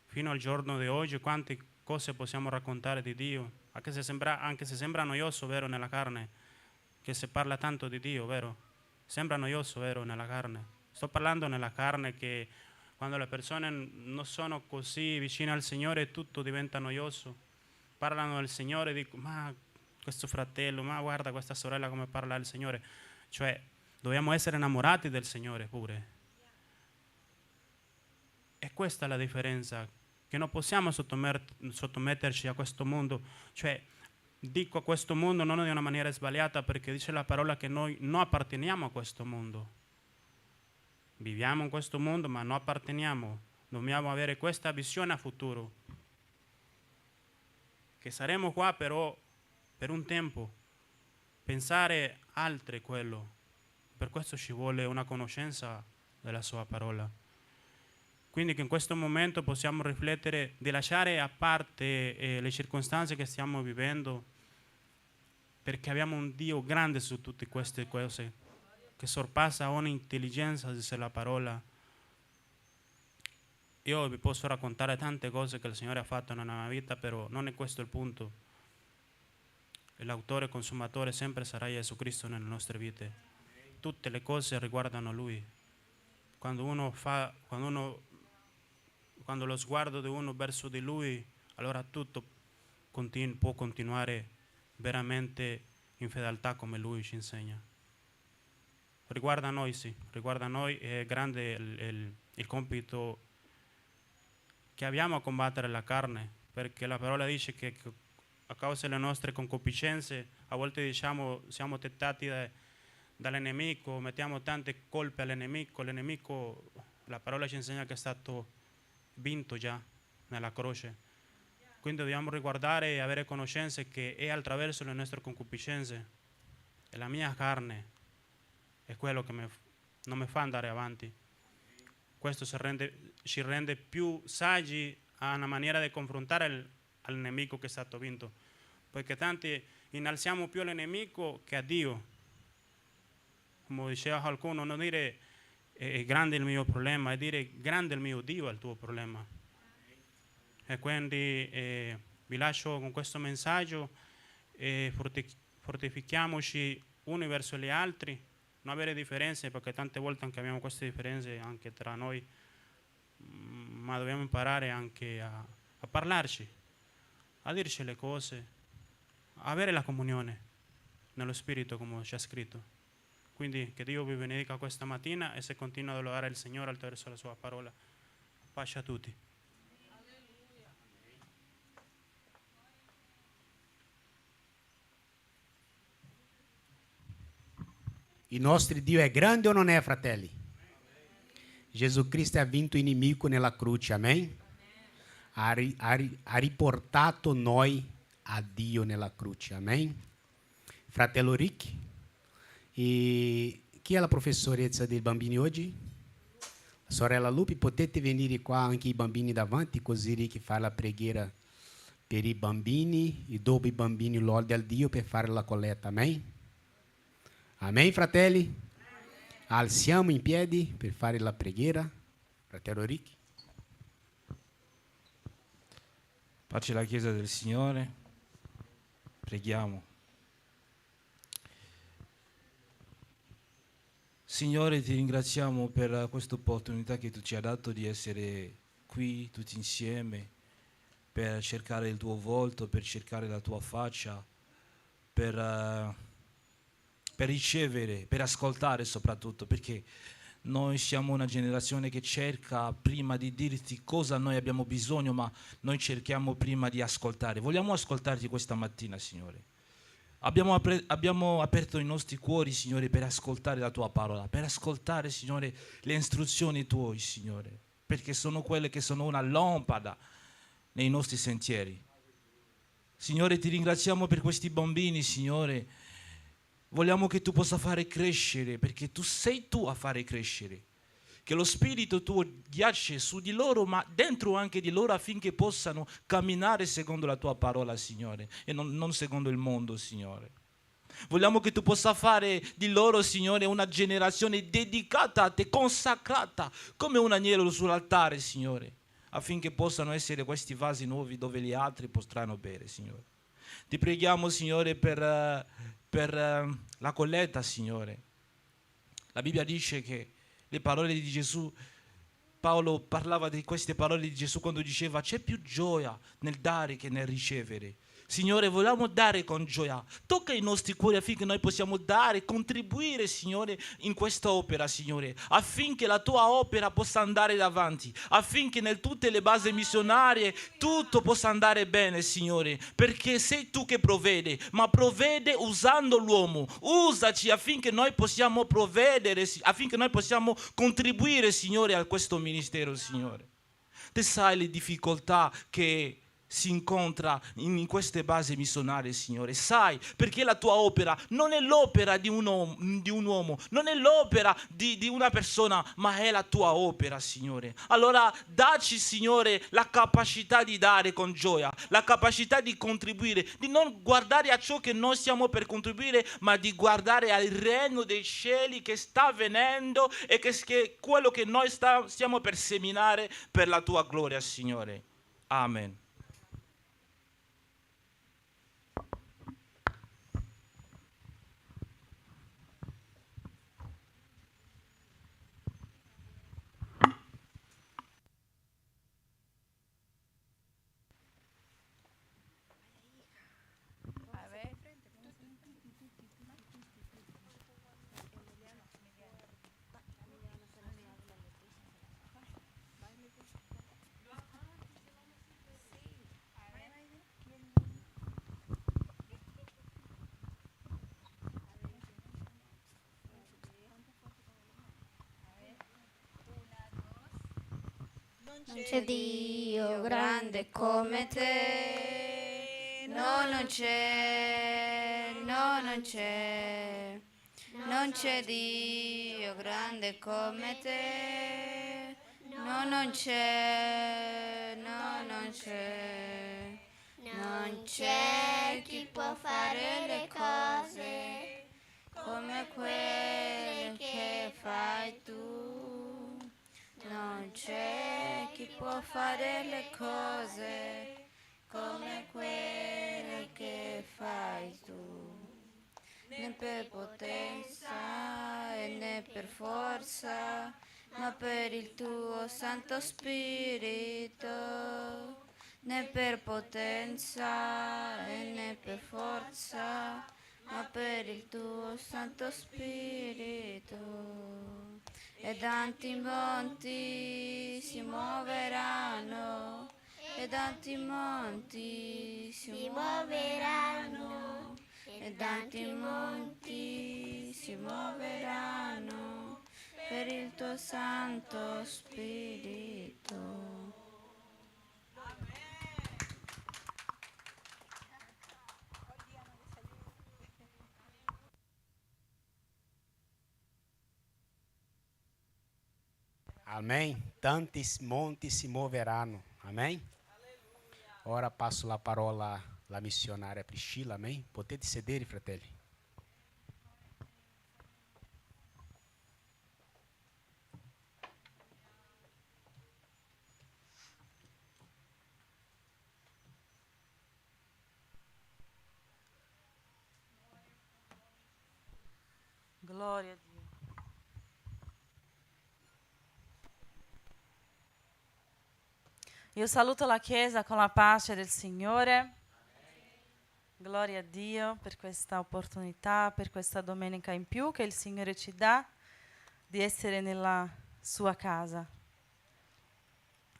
Fino al giorno di oggi quante cose possiamo raccontare di Dio, anche se sembra noioso, vero, nella carne, che si parla tanto di Dio, vero? Sembra noioso, vero, nella carne. Sto parlando nella carne che quando le persone non sono così vicine al Signore tutto diventa noioso. Parlano del Signore e dicono, ma questo fratello, ma guarda questa sorella come parla del Signore. Cioè, dobbiamo essere innamorati del Signore pure. E questa è la differenza, che non possiamo sottometterci a questo mondo. Cioè, dico a questo mondo non in una maniera sbagliata, perché dice la parola che noi non apparteniamo a questo mondo. Viviamo in questo mondo ma non apparteniamo. Dobbiamo avere questa visione a futuro, che saremo qua però per un tempo, pensare altre quello. Per questo ci vuole una conoscenza della sua parola. Quindi che in questo momento possiamo riflettere di lasciare a parte le circostanze che stiamo vivendo, perché abbiamo un Dio grande su tutte queste cose, che sorpassa ogni intelligenza, dice la parola. Io vi posso raccontare tante cose che il Signore ha fatto nella mia vita, però non è questo il punto. L'autore e consumatore sempre sarà Gesù Cristo nelle nostre vite. Tutte le cose riguardano Lui. Quando lo sguardo di uno verso di Lui, allora tutto può continuare veramente in fedeltà come Lui ci insegna. Riguarda noi, sì, riguarda noi, è grande il compito che abbiamo a combattere la carne, perché la parola dice che a causa delle nostre concupiscenze a volte diciamo siamo tentati dall'nemico, mettiamo tante colpe all'nemico. L'nemico, la parola ci insegna che è stato vinto già nella croce. Quindi dobbiamo riguardare e avere conoscenza che è attraverso le nostre concupiscenze, e la mia carne è quello che non mi fa andare avanti. Questo ci rende più saggi a una maniera di confrontare al nemico che è stato vinto, poiché tanti innalziamo più all'nemico che a Dio. Come diceva qualcuno, non dire è grande il mio problema, è dire grande il mio Dio è il tuo problema. E quindi Vi lascio con questo messaggio e fortifichiamoci uni verso gli altri, non avere differenze, perché tante volte anche abbiamo queste differenze anche tra noi, ma dobbiamo imparare anche a parlarci, a dirci le cose, a avere la comunione nello Spirito come c'è scritto. Quindi che Dio vi benedica questa mattina e se continua a lodare il Signore attraverso la sua parola. Pace a tutti. Il nostro Dio è grande o non è, fratelli? Gesù Cristo ha vinto il nemico nella croce, amen? Ha riportato noi a Dio nella croce, amen? Fratello Rick, e chi è la professoressa dei bambini oggi? Sorella Lupi, potete venire qua anche i bambini davanti, così Rick fa la preghiera per i bambini e dopo i bambini lode al Dio per fare la colletta, amen? Amen, fratelli? Alziamo in piedi per fare la preghiera. Fratello Rick. Pace alla Chiesa del Signore. Preghiamo. Signore, ti ringraziamo per questa opportunità che tu ci hai dato di essere qui tutti insieme per cercare il tuo volto, per cercare la tua faccia, per ricevere, per ascoltare soprattutto, perché noi siamo una generazione che cerca prima di dirti cosa noi abbiamo bisogno, ma noi cerchiamo prima di ascoltare. Vogliamo ascoltarti questa mattina, Signore. Abbiamo aperto i nostri cuori, Signore, per ascoltare la tua parola, per ascoltare, Signore, le istruzioni tue, Signore, perché sono quelle che sono una lampada nei nostri sentieri. Signore, ti ringraziamo per questi bambini, Signore. Vogliamo che tu possa fare crescere, perché tu sei tu a fare crescere. Che lo Spirito tuo giace su di loro, ma dentro anche di loro, affinché possano camminare secondo la tua parola, Signore, e non secondo il mondo, Signore. Vogliamo che tu possa fare di loro, Signore, una generazione dedicata a te, consacrata, come un agnello sull'altare, Signore, affinché possano essere questi vasi nuovi dove gli altri potranno bere, Signore. Ti preghiamo, Signore, per la colletta, Signore. La Bibbia dice che le parole di Gesù, Paolo parlava di queste parole di Gesù quando diceva c'è più gioia nel dare che nel ricevere. Signore, vogliamo dare con gioia. Tocca i nostri cuori affinché noi possiamo dare, contribuire, Signore, in questa opera, Signore, affinché la tua opera possa andare davanti, affinché in tutte le basi missionarie tutto possa andare bene, Signore, perché sei tu che provvede, ma provvede usando l'uomo. Usaci affinché noi possiamo provvedere, affinché noi possiamo contribuire, Signore, a questo ministero, Signore. Te sai le difficoltà che si incontra in queste basi missionarie, Signore. Sai, perché la tua opera non è l'opera di un uomo, non è l'opera di una persona, ma è la tua opera, Signore. Allora dacci, Signore, la capacità di dare con gioia, la capacità di contribuire, di non guardare a ciò che noi siamo per contribuire, ma di guardare al regno dei cieli che sta venendo e che quello che noi stiamo per seminare per la tua gloria, Signore. Amen. Non c'è Dio grande come te, no, non c'è, no, non c'è. Non c'è Dio grande come te, no, non c'è, no, non c'è. Non c'è chi può fare le cose come quelle che fai tu. Non c'è chi può fare le cose come quelle che fai tu, né per potenza e né per forza, ma per il tuo Santo Spirito, né per potenza e né per forza, ma per il tuo Santo Spirito. E tanti monti si muoveranno, e tanti monti si muoveranno, e tanti monti si muoveranno per il tuo Santo Spirito. Amém? Tanti monti si muoveranno. Amém? Ora passo la parola alla missionaria Priscilla. Amém? Potete sedere, fratelli. Gloria a Dio. Io saluto la Chiesa con la pace del Signore. Gloria a Dio per questa opportunità, per questa domenica in più che il Signore ci dà di essere nella sua casa.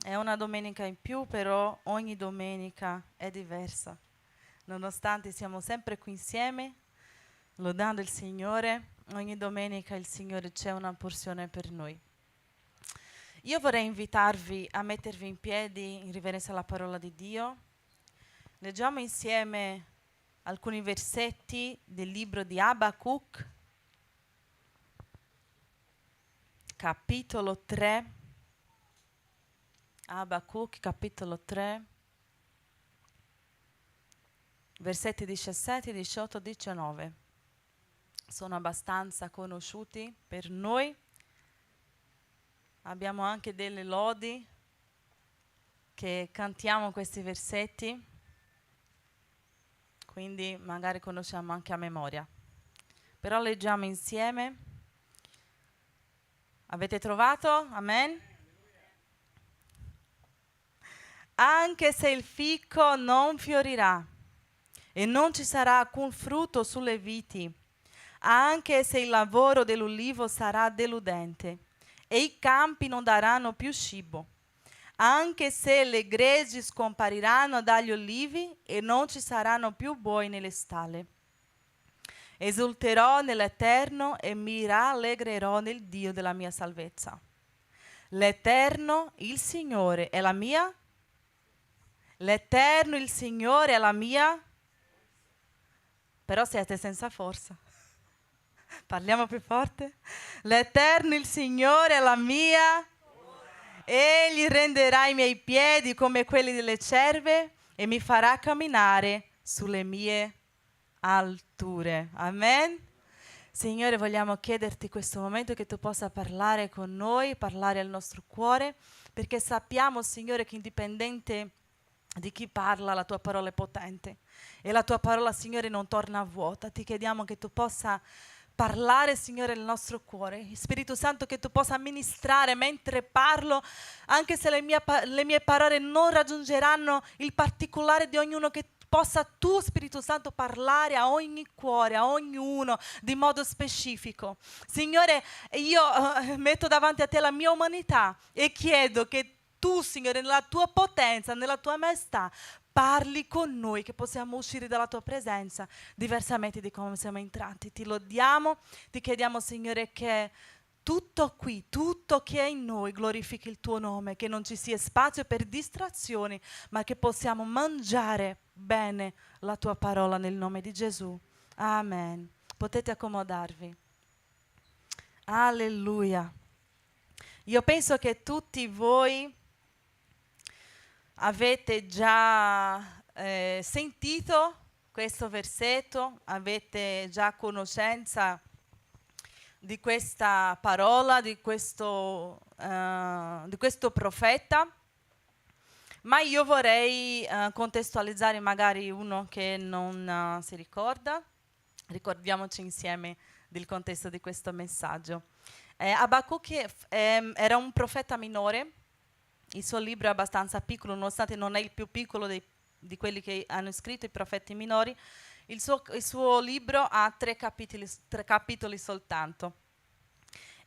È una domenica in più, però ogni domenica è diversa. Nonostante siamo sempre qui insieme, lodando il Signore, ogni domenica il Signore c'è una porzione per noi. Io vorrei invitarvi a mettervi in piedi in riverenza alla parola di Dio. Leggiamo insieme alcuni versetti del libro di Abacuc, capitolo 3. Abacuc, capitolo 3, versetti 17, 18, 19. Sono abbastanza conosciuti per noi. Abbiamo anche delle lodi che cantiamo questi versetti, quindi magari conosciamo anche a memoria. Però leggiamo insieme. Avete trovato? Amen? Anche se il fico non fiorirà e non ci sarà alcun frutto sulle viti, anche se il lavoro dell'ulivo sarà deludente e i campi non daranno più cibo, anche se le greggi scompariranno dagli olivi e non ci saranno più buoi nelle stalle. Esulterò nell'Eterno e mi rallegrerò nel Dio della mia salvezza. L'Eterno, il Signore, è la mia. L'Eterno, il Signore, è la mia. Però siete senza forza. Parliamo più forte. L'Eterno, il Signore, è la mia. Egli renderà i miei piedi come quelli delle cerve e mi farà camminare sulle mie alture. Amen. Signore, vogliamo chiederti questo momento che tu possa parlare con noi, parlare al nostro cuore, perché sappiamo, Signore, che indipendente di chi parla, la tua parola è potente e la tua parola, Signore, non torna vuota. Ti chiediamo che tu possa parlare, Signore, nel nostro cuore. Spirito Santo, che tu possa ministrare mentre parlo, anche se le mie parole non raggiungeranno il particolare di ognuno, che possa tu, Spirito Santo, parlare a ogni cuore, a ognuno di modo specifico. Signore, io metto davanti a te la mia umanità e chiedo che tu, Signore, nella tua potenza, nella tua maestà, parli con noi, che possiamo uscire dalla tua presenza diversamente di come siamo entrati. Ti lodiamo, ti chiediamo, Signore, che tutto qui, tutto che è in noi glorifichi il tuo nome, che non ci sia spazio per distrazioni, ma che possiamo mangiare bene la tua parola nel nome di Gesù. Amen. Potete accomodarvi. Alleluia. Io penso che tutti voi avete già sentito questo versetto, avete già conoscenza di questa parola, di questo profeta, Ma io vorrei contestualizzare magari uno che non si ricorda. Ricordiamoci insieme del contesto di questo messaggio. Abacuc era un profeta minore, il suo libro è abbastanza piccolo, nonostante non è il più piccolo di quelli che hanno scritto i profeti minori. Il suo libro ha tre capitoli soltanto.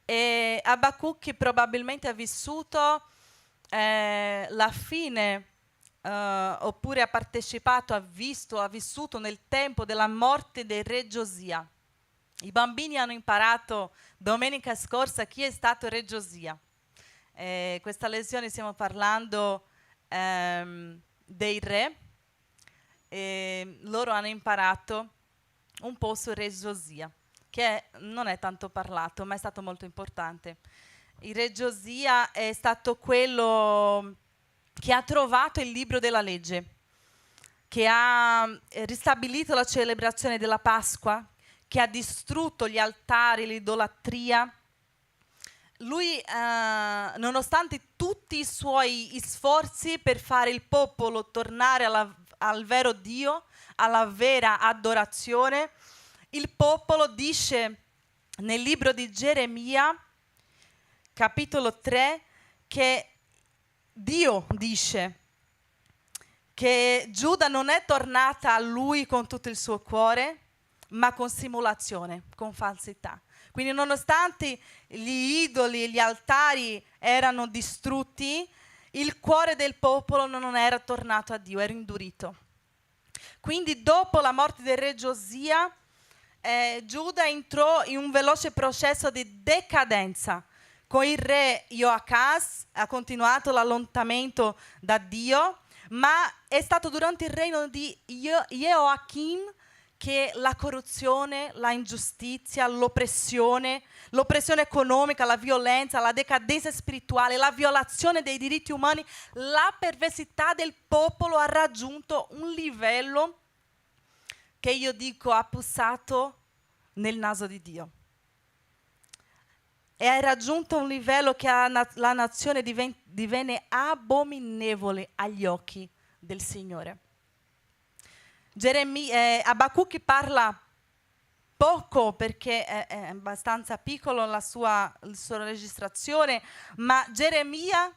E Abacuc probabilmente ha vissuto la fine, oppure ha partecipato, ha vissuto nel tempo della morte del re Giosia. I bambini hanno imparato domenica scorsa chi è stato re Giosia. Questa lezione stiamo parlando dei re, e loro hanno imparato un po' su re Giosia, che non è tanto parlato, ma è stato molto importante. Il re Giosia è stato quello che ha trovato il libro della legge, che ha ristabilito la celebrazione della Pasqua, che ha distrutto gli altari, l'idolatria. Lui, nonostante tutti i suoi sforzi per fare il popolo tornare al vero Dio, alla vera adorazione, il popolo dice nel libro di Geremia, capitolo 3, che Dio dice che Giuda non è tornata a lui con tutto il suo cuore, ma con simulazione, con falsità. Quindi nonostante gli idoli e gli altari erano distrutti, il cuore del popolo non era tornato a Dio, era indurito. Quindi dopo la morte del re Giosia, Giuda entrò in un veloce processo di decadenza. Con il re Joacaz ha continuato l'allontanamento da Dio, ma è stato durante il regno di Jehoiacchim che la corruzione, la ingiustizia, l'oppressione economica, la violenza, la decadenza spirituale, la violazione dei diritti umani, la perversità del popolo ha raggiunto un livello che io dico ha pussato nel naso di Dio. E ha raggiunto un livello che la nazione divenne abominevole agli occhi del Signore. Abacuc parla poco perché è abbastanza piccolo la sua registrazione, ma Geremia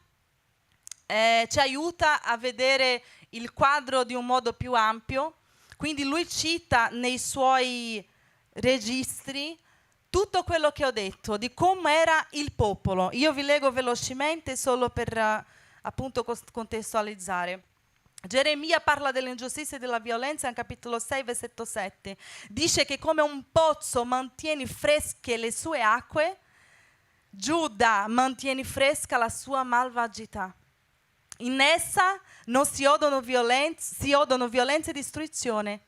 ci aiuta a vedere il quadro di un modo più ampio. Quindi lui cita nei suoi registri tutto quello che ho detto, di come era il popolo. Io vi leggo velocemente solo per appunto contestualizzare. Geremia parla dell'ingiustizia e della violenza in capitolo 6, versetto 7. Dice che come un pozzo mantiene fresche le sue acque, Giuda mantiene fresca la sua malvagità. In essa non si odono violenza e distruzione,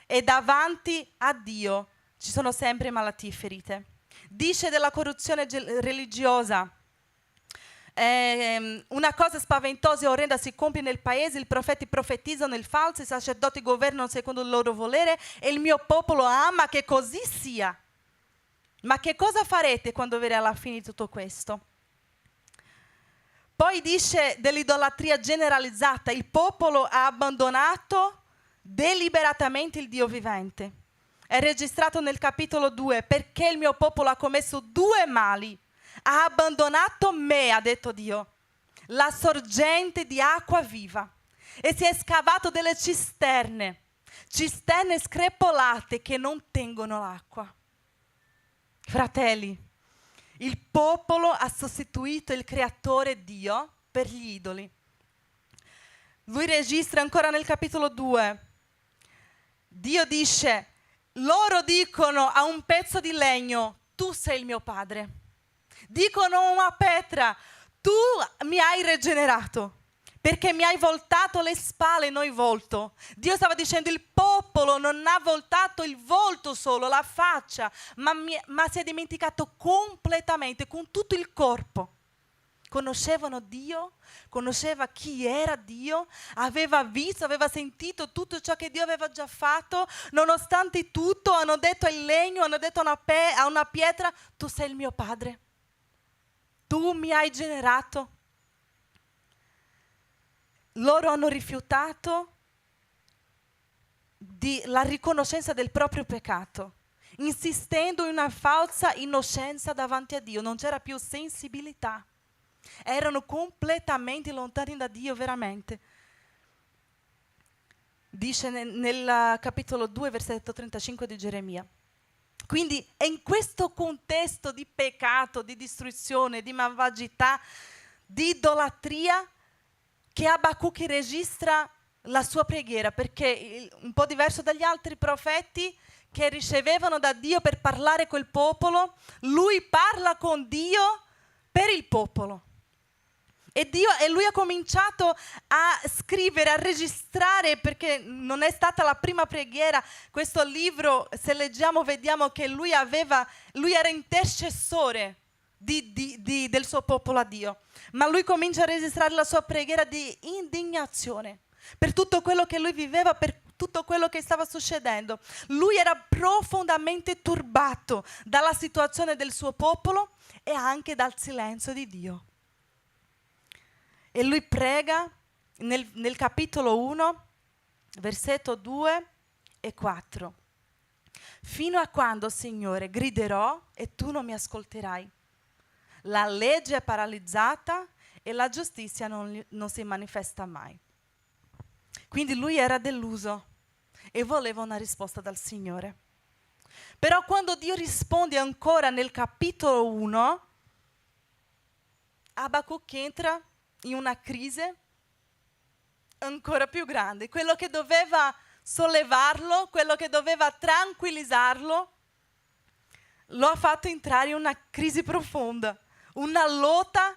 e davanti a Dio ci sono sempre malattie e ferite. Dice della corruzione religiosa. Una cosa spaventosa e orrenda si compie nel paese, i profeti profetizzano il falso, i sacerdoti governano secondo il loro volere e il mio popolo ama che così sia. Ma che cosa farete quando verrà alla fine di tutto questo? Poi dice dell'idolatria generalizzata, il popolo ha abbandonato deliberatamente il Dio vivente. È registrato nel capitolo 2, perché il mio popolo ha commesso due mali. Ha abbandonato me, ha detto Dio, la sorgente di acqua viva, e si è scavato delle cisterne screpolate che non tengono l'acqua. Fratelli, il popolo ha sostituito il creatore Dio per gli idoli. Lui registra ancora nel capitolo 2. Dio dice, loro dicono a un pezzo di legno, tu sei il mio padre. Dicono a una pietra, tu mi hai rigenerato, perché mi hai voltato le spalle e non il volto. Dio stava dicendo, il popolo non ha voltato il volto solo, la faccia, ma si è dimenticato completamente, con tutto il corpo. Conoscevano Dio, conosceva chi era Dio, aveva visto, aveva sentito tutto ciò che Dio aveva già fatto. Nonostante tutto hanno detto al legno, hanno detto a una pietra, tu sei il mio padre, tu mi hai generato. loro hanno rifiutato la riconoscenza del proprio peccato, insistendo in una falsa innocenza davanti a Dio. Non c'era più sensibilità. Erano completamente lontani da Dio, veramente. Dice nel capitolo 2, versetto 35 di Geremia. Quindi è in questo contesto di peccato, di distruzione, di malvagità, di idolatria, che Abacuc registra la sua preghiera, perché un po' diverso dagli altri profeti che ricevevano da Dio per parlare col popolo, lui parla con Dio per il popolo. E lui ha cominciato a scrivere, a registrare, perché non è stata la prima preghiera. Questo libro, se leggiamo, vediamo che lui era intercessore del suo popolo a Dio. Ma lui comincia a registrare la sua preghiera di indignazione per tutto quello che lui viveva, per tutto quello che stava succedendo. Lui era profondamente turbato dalla situazione del suo popolo e anche dal silenzio di Dio. E lui prega nel capitolo 1, versetto 2 e 4. Fino a quando, Signore, griderò e tu non mi ascolterai? La legge è paralizzata e la giustizia non si manifesta mai. Quindi lui era deluso e voleva una risposta dal Signore. Però quando Dio risponde ancora nel capitolo 1, Abacuc entra in una crisi ancora più grande. Quello che doveva sollevarlo, quello che doveva tranquillizzarlo, lo ha fatto entrare in una crisi profonda, una lotta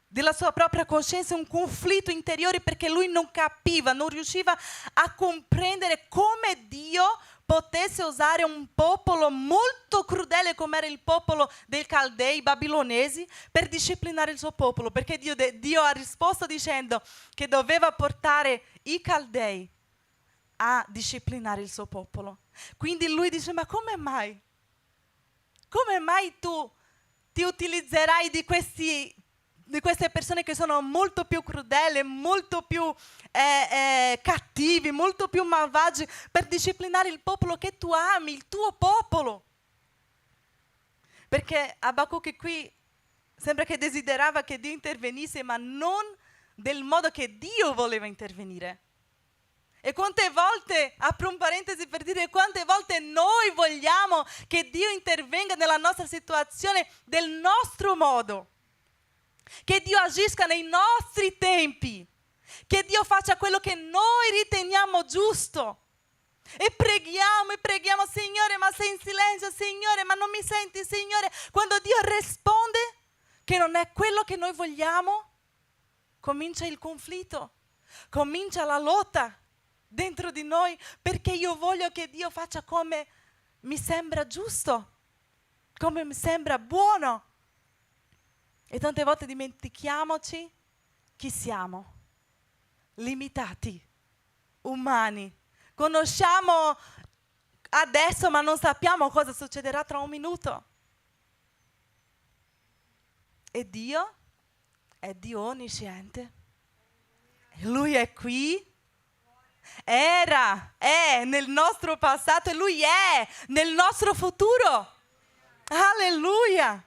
della sua propria coscienza, un conflitto interiore, perché lui non capiva, non riusciva a comprendere come Dio potesse usare un popolo molto crudele come era il popolo dei Caldei, babilonesi, per disciplinare il suo popolo, perché Dio ha risposto dicendo che doveva portare i Caldei a disciplinare il suo popolo. Quindi lui dice: ma come mai? Come mai tu ti utilizzerai di queste persone che sono molto più crudeli, molto più cattivi, molto più malvagi, per disciplinare il popolo che tu ami, il tuo popolo? Perché Abacuc qui sembra che desiderava che Dio intervenisse, ma non del modo che Dio voleva intervenire. E quante volte, apro un parentesi per dire, quante volte noi vogliamo che Dio intervenga nella nostra situazione del nostro modo, che Dio agisca nei nostri tempi, che Dio faccia quello che noi riteniamo giusto. E preghiamo, Signore, ma sei in silenzio, Signore, ma non mi senti, Signore. Quando Dio risponde che non è quello che noi vogliamo, comincia il conflitto, comincia la lotta dentro di noi, perché io voglio che Dio faccia come mi sembra giusto, come mi sembra buono. E tante volte dimentichiamoci chi siamo, limitati, umani. Conosciamo adesso, ma non sappiamo cosa succederà tra un minuto. E Dio è Dio onnisciente. Lui è qui, è nel nostro passato e Lui è nel nostro futuro. Alleluia!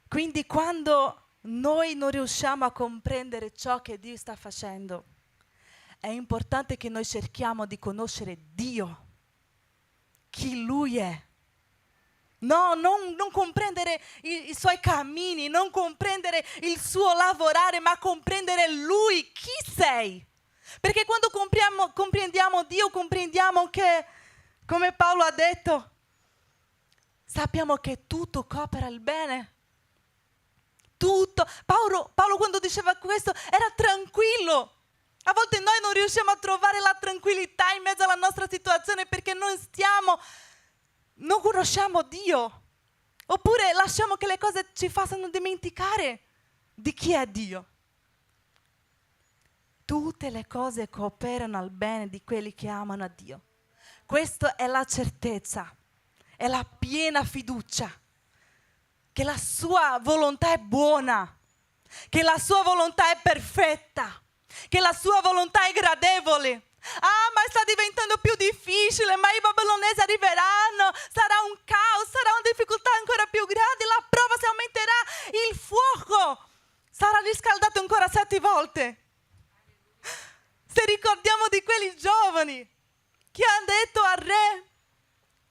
Quindi quando noi non riusciamo a comprendere ciò che Dio sta facendo, è importante che noi cerchiamo di conoscere Dio, chi Lui è. No, non comprendere i suoi cammini, non comprendere il suo lavorare, ma comprendere Lui, chi sei. Perché quando comprendiamo Dio, comprendiamo che, come Paolo ha detto, sappiamo che tutto coopera al bene. Tutto. Paolo quando diceva questo era tranquillo. A volte noi non riusciamo a trovare la tranquillità in mezzo alla nostra situazione perché non conosciamo Dio. Oppure lasciamo che le cose ci facciano dimenticare di chi è Dio. Tutte le cose cooperano al bene di quelli che amano a Dio. Questa è la certezza, è la piena fiducia che la sua volontà è buona, che la sua volontà è perfetta, che la sua volontà è gradevole. Ah, ma sta diventando più difficile, ma i babilonesi arriveranno, sarà un caos, sarà una difficoltà ancora più grande, la prova si aumenterà, il fuoco sarà riscaldato ancora 7 volte. Se ricordiamo di quelli giovani che hanno detto al re,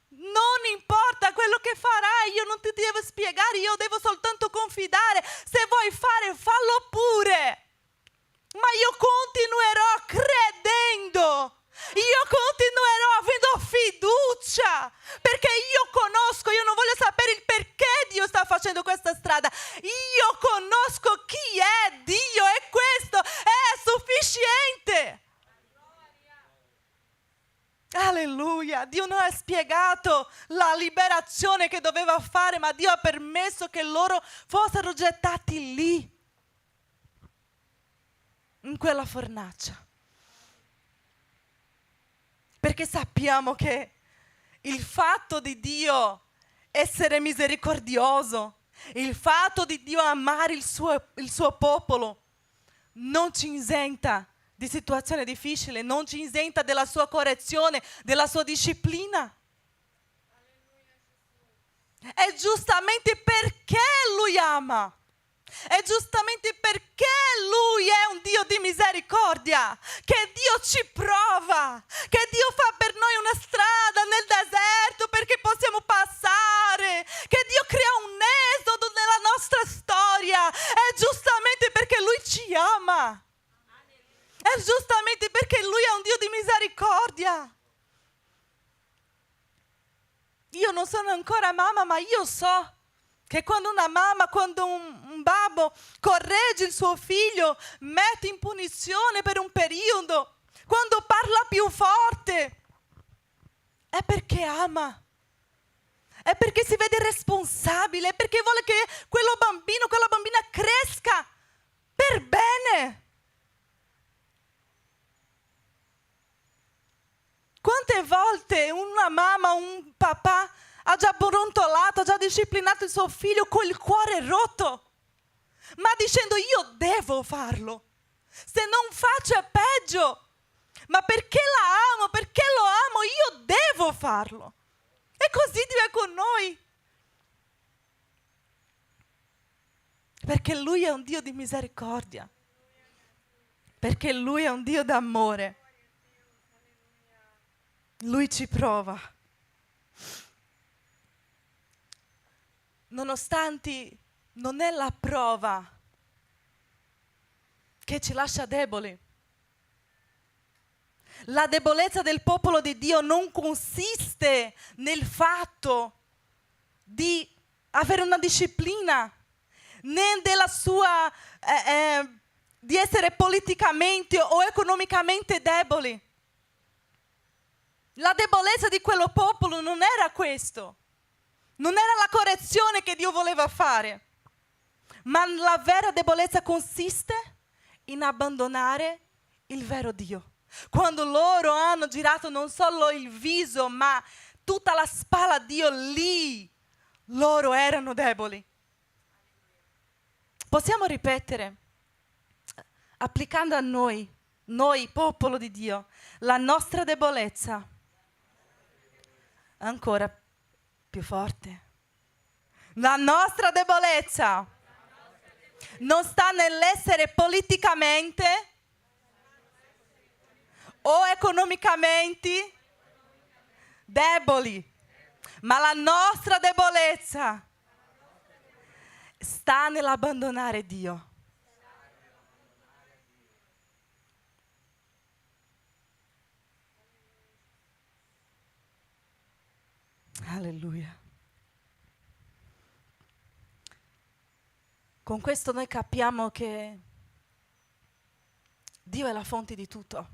non importa quello che farai, io non ti devo spiegare, io devo soltanto confidare, se vuoi fare, fallo pure. Ma io continuerò credendo, io continuerò avendo fiducia, perché io conosco, io non voglio sapere il perché Dio sta facendo questa strada, io conosco chi è Dio e questo è sufficiente. Alleluia, Dio non ha spiegato la liberazione che doveva fare, ma Dio ha permesso che loro fossero gettati lì, in quella fornace, perché sappiamo che il fatto di Dio essere misericordioso, il fatto di Dio amare il suo popolo non ci isenta di situazioni difficili, non ci isenta della sua correzione, della sua disciplina. È giustamente perché Lui ama. È giustamente perché Lui è un Dio di misericordia che Dio ci prova, che Dio fa per noi una strada nel deserto perché possiamo passare, che Dio crea un esodo nella nostra storia. È giustamente perché Lui ci ama. È giustamente perché Lui è un Dio di misericordia. Io non sono ancora mamma, ma io so che quando una mamma, quando un babbo corregge il suo figlio, mette in punizione per un periodo, quando parla più forte, è perché ama, è perché si vede responsabile, è perché vuole che quello bambino, quella bambina cresca per bene. Quante volte una mamma, un papà ha già brontolato, ha già disciplinato il suo figlio con il cuore rotto, ma dicendo io devo farlo, se non faccio è peggio, ma perché la amo, perché lo amo, io devo farlo. E così Dio è con noi, perché Lui è un Dio di misericordia, perché Lui è un Dio d'amore. Lui ci prova. Nonostante non è la prova che ci lascia deboli. La debolezza del popolo di Dio non consiste nel fatto di avere una disciplina, né della sua di essere politicamente o economicamente deboli. La debolezza di quello popolo non era questo. Non era la correzione che Dio voleva fare, ma la vera debolezza consiste in abbandonare il vero Dio. Quando loro hanno girato non solo il viso, ma tutta la spalla a Dio, lì loro erano deboli. Possiamo ripetere, applicando a noi popolo di Dio, la nostra debolezza, ancora più forte. La nostra debolezza non sta nell'essere politicamente o economicamente deboli, ma la nostra debolezza sta nell'abbandonare Dio. Alleluia. Con questo noi capiamo che Dio è la fonte di tutto.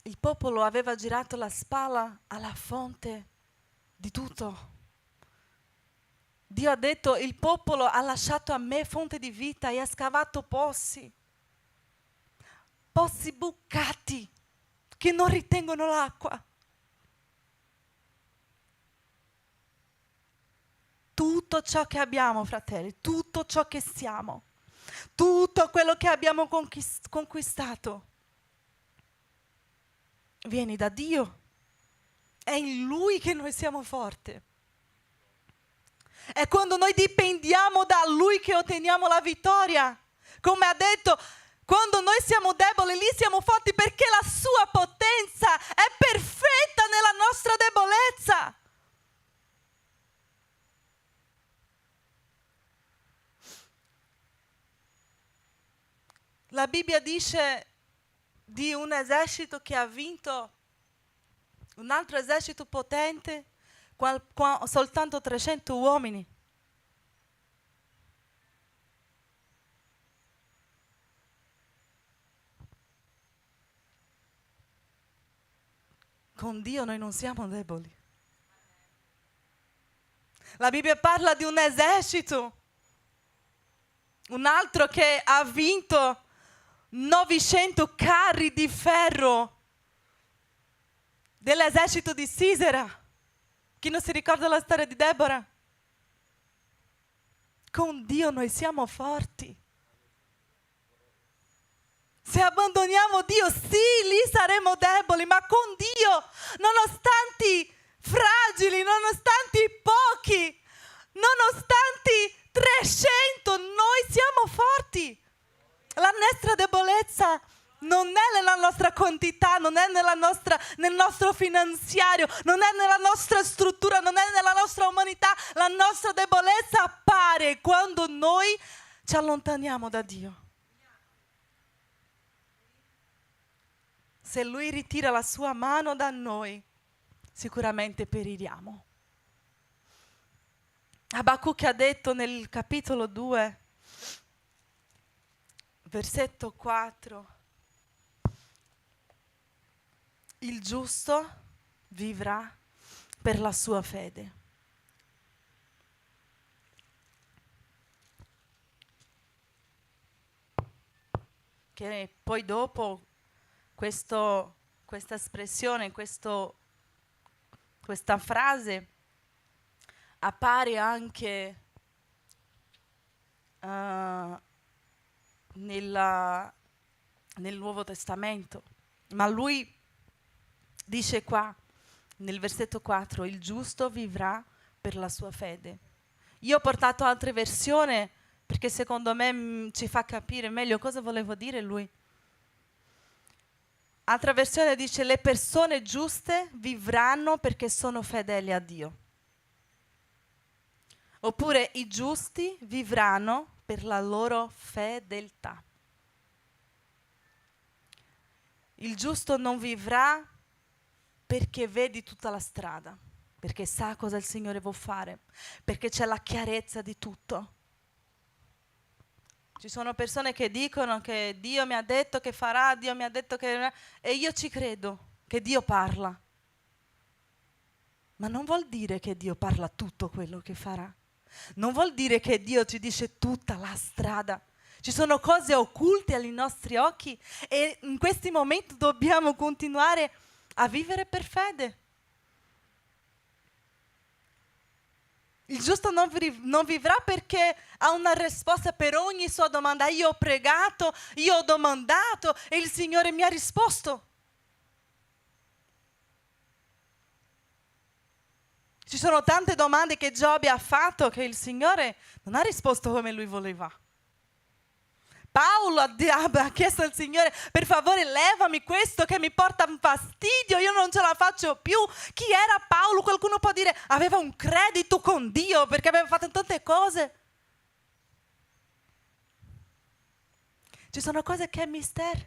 Il popolo aveva girato la spalla alla fonte di tutto. Dio ha detto, il popolo ha lasciato a me fonte di vita e ha scavato pozzi bucati che non ritengono l'acqua. tutto ciò che abbiamo, fratelli, tutto ciò che siamo, tutto quello che abbiamo conquistato, viene da Dio. È in Lui che noi siamo forti. È quando noi dipendiamo da Lui che otteniamo la vittoria. Come ha detto, quando noi siamo deboli, lì siamo forti, perché la sua potenza è perfetta nella nostra debolezza. La Bibbia dice di un esercito che ha vinto un altro esercito potente, soltanto 300 uomini. Con Dio noi non siamo deboli. La Bibbia parla di un esercito, un altro che ha vinto 900 carri di ferro dell'esercito di Sisera. Chi non si ricorda la storia di Deborah? Con Dio noi siamo forti. Se abbandoniamo Dio, sì, lì saremo deboli, ma con Dio, nonostante fragili, nonostante pochi, nonostante 300, noi siamo forti. La nostra debolezza non è nella nostra quantità, non è nel nostro finanziario, non è nella nostra struttura, non è nella nostra umanità. La nostra debolezza appare quando noi ci allontaniamo da Dio. Se Lui ritira la sua mano da noi, sicuramente periremo. Abacuc ha detto nel capitolo 2, versetto 4, il giusto vivrà per la sua fede. Che poi dopo questa espressione, questa frase appare anche nel Nuovo Testamento, ma lui dice qua nel versetto 4, il giusto vivrà per la sua fede. Io ho portato altre versioni perché secondo me ci fa capire meglio cosa volevo dire lui. Altra versione dice: le persone giuste vivranno perché sono fedeli a Dio. Oppure i giusti vivranno per la loro fedeltà. Il giusto non vivrà perché vedi tutta la strada, perché sa cosa il Signore vuol fare, perché c'è la chiarezza di tutto. Ci sono persone che dicono che Dio mi ha detto che farà, Dio mi ha detto che... E io ci credo che Dio parla. Ma non vuol dire che Dio parla tutto quello che farà. Non vuol dire che Dio ci dice tutta la strada. Ci sono cose occulte ai nostri occhi e in questi momenti dobbiamo continuare a vivere per fede. Il giusto non vivrà perché ha una risposta per ogni sua domanda. Io ho pregato, io ho domandato e il Signore mi ha risposto. Ci sono tante domande che Giobbe ha fatto che il Signore non ha risposto come lui voleva. Paolo ha chiesto al Signore: per favore levami questo che mi porta fastidio, io non ce la faccio più. Chi era Paolo? Qualcuno può dire aveva un credito con Dio perché aveva fatto tante cose. Ci sono cose che è mistero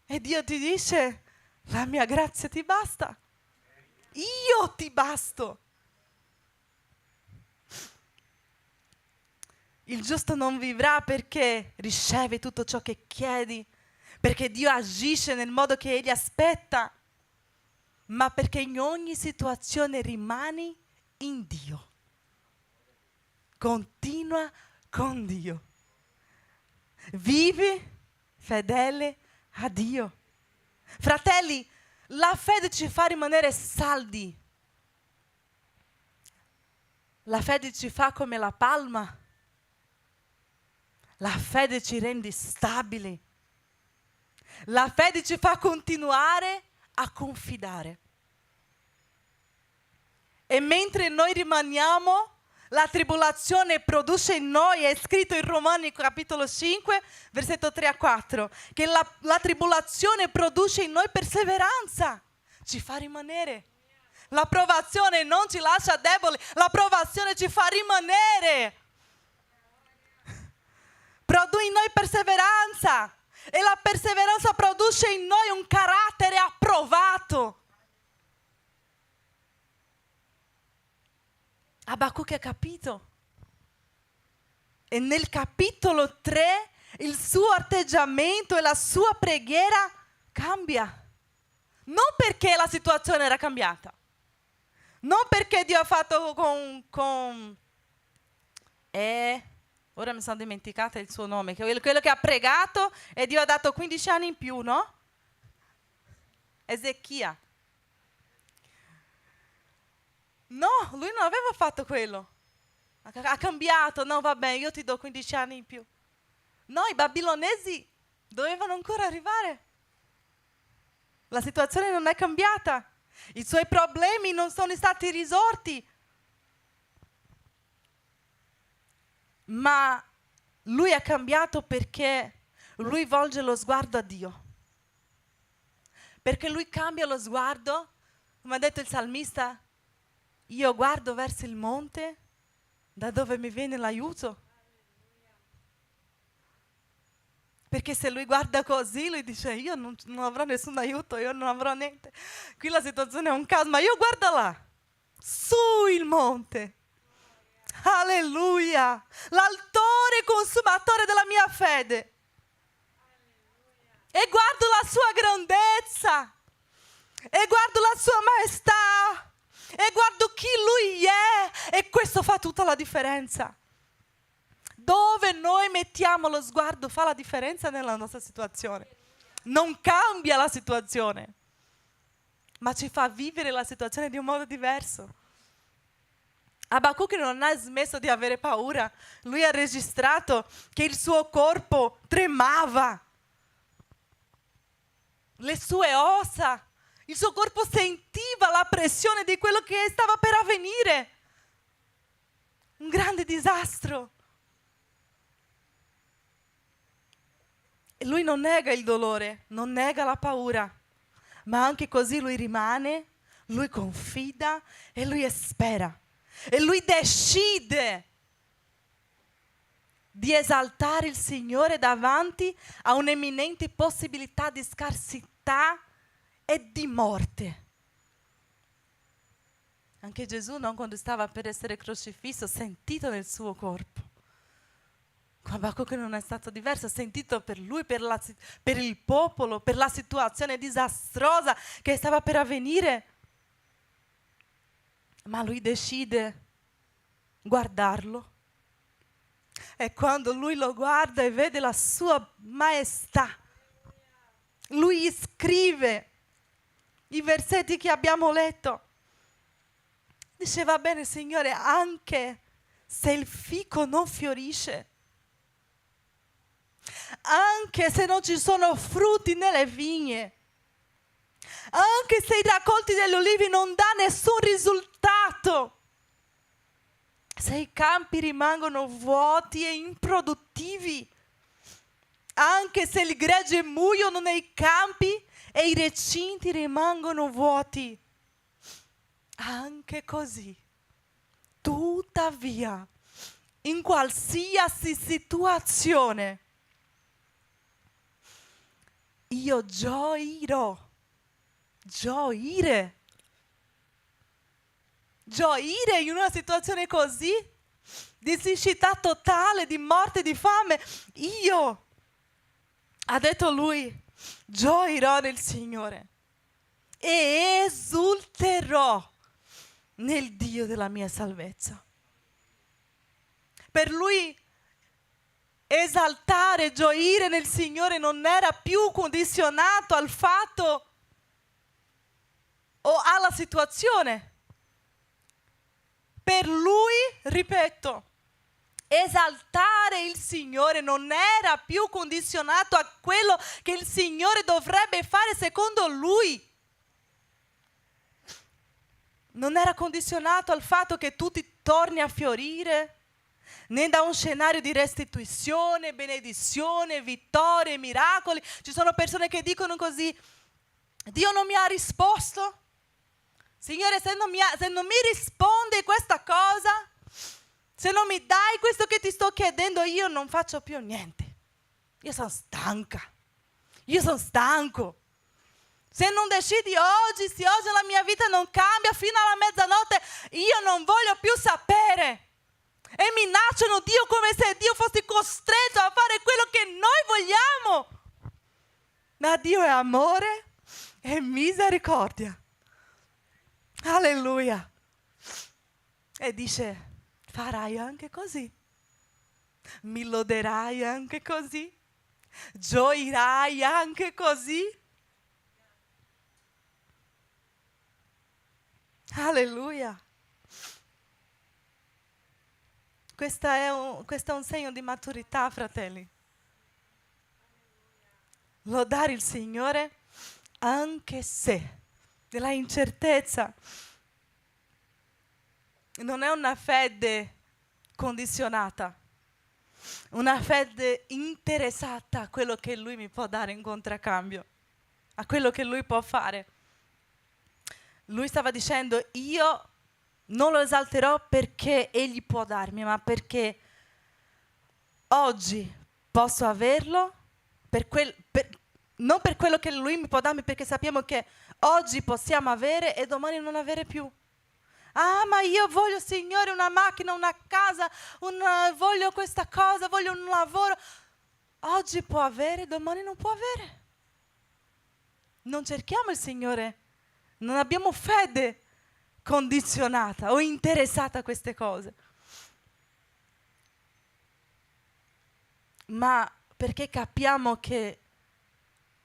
e Dio ti dice: la mia grazia ti basta, io ti basto. Il giusto non vivrà perché riceve tutto ciò che chiedi, perché Dio agisce nel modo che Egli aspetta, ma perché in ogni situazione rimani in Dio. Continua con Dio. Vivi fedele a Dio. Fratelli, la fede ci fa rimanere saldi. La fede ci fa come la palma. La fede ci rende stabili. La fede ci fa continuare a confidare. E mentre noi rimaniamo, la tribolazione produce in noi, è scritto in Romani capitolo 5, versetto 3 a 4, che la tribolazione produce in noi perseveranza, ci fa rimanere. La provazione non ci lascia deboli, la provazione ci fa rimanere. Produce in noi perseveranza e la perseveranza produce in noi un carattere approvato. Abacuc ha capito. E nel capitolo 3 il suo atteggiamento e la sua preghiera cambia. Non perché la situazione era cambiata. Non perché Dio ha fatto ora mi sono dimenticata il suo nome, quello che ha pregato e Dio ha dato 15 anni in più, no? Ezechia. No, lui non aveva fatto quello. Ha cambiato, no vabbè, io ti do 15 anni in più. No, i babilonesi dovevano ancora arrivare. La situazione non è cambiata. I suoi problemi non sono stati risolti. Ma lui ha cambiato perché lui volge lo sguardo a Dio. Perché lui cambia lo sguardo, come ha detto il salmista, io guardo verso il monte, da dove mi viene l'aiuto. Perché se lui guarda così, lui dice, io non avrò nessun aiuto, io non avrò niente. Qui la situazione è un caos, ma io guardo là, su il monte. Alleluia! L'autore e consumatore della mia fede. E guardo la sua grandezza. E guardo la sua maestà. E guardo chi lui è. E questo fa tutta la differenza. Dove noi mettiamo lo sguardo fa la differenza nella nostra situazione. Non cambia la situazione, ma ci fa vivere la situazione di un modo diverso. Abacuc non ha smesso di avere paura. Lui ha registrato che il suo corpo tremava. Le sue ossa, il suo corpo sentiva la pressione di quello che stava per avvenire. Un grande disastro. E lui non nega il dolore, non nega la paura, ma anche così lui rimane, lui confida e lui spera. E lui decide di esaltare il Signore davanti a un'imminente possibilità di scarsità e di morte. Anche Gesù, no, quando stava per essere crocifisso, sentito nel suo corpo. Abacuc non è stato diverso, ha sentito per lui, per il popolo, per la situazione disastrosa che stava per avvenire. Ma lui decide guardarlo. E quando lui lo guarda e vede la sua maestà, lui scrive i versetti che abbiamo letto. Dice, va bene Signore, anche se il fico non fiorisce, anche se non ci sono frutti nelle vigne, anche se i raccolti degli olivi non dà nessun risultato, se i campi rimangono vuoti e improduttivi, anche se il gregge muoiono nei campi e i recinti rimangono vuoti, anche così, tuttavia, in qualsiasi situazione, io gioirò. Gioire in una situazione così, di siccità totale, di morte, di fame. Io, ha detto lui, gioirò nel Signore e esulterò nel Dio della mia salvezza. Per lui esaltare, gioire nel Signore non era più condizionato al fatto o alla situazione. Per lui, ripeto, esaltare il Signore non era più condizionato a quello che il Signore dovrebbe fare secondo lui. Non era condizionato al fatto che tu ti torni a fiorire, né da un scenario di restituzione, benedizione, vittorie, miracoli. Ci sono persone che dicono così: Dio non mi ha risposto. Signore, se non mi risponde questa cosa, se non mi dai questo che ti sto chiedendo, io non faccio più niente. Io sono stanca. Io sono stanco. Se non decidi oggi, se oggi la mia vita non cambia fino alla mezzanotte, io non voglio più sapere. E minacciano Dio come se Dio fosse costretto a fare quello che noi vogliamo. Ma Dio è amore e misericordia. Alleluia. E dice: farai anche così. Mi loderai anche così. Gioirai anche così. Alleluia. Questo è un segno di maturità, fratelli. Lodare il Signore anche se della incertezza. Non è una fede condizionata, una fede interessata a quello che Lui mi può dare in contraccambio, a quello che Lui può fare. Lui stava dicendo: io non lo esalterò perché Egli può darmi, ma perché oggi posso averlo, non per quello che Lui mi può darmi, perché sappiamo che oggi possiamo avere e domani non avere più. Ah, ma io voglio, Signore, una macchina, una casa, voglio questa cosa, voglio un lavoro. Oggi può avere, domani non può avere. Non cerchiamo il Signore, non abbiamo fede condizionata o interessata a queste cose. Ma perché capiamo che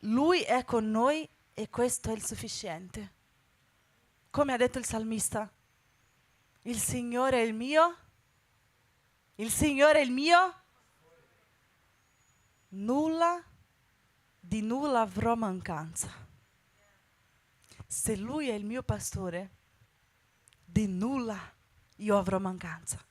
Lui è con noi e questo è il sufficiente. Come ha detto il salmista: il Signore è il mio, il Signore è il mio, di nulla avrò mancanza. Se Lui è il mio pastore, di nulla io avrò mancanza.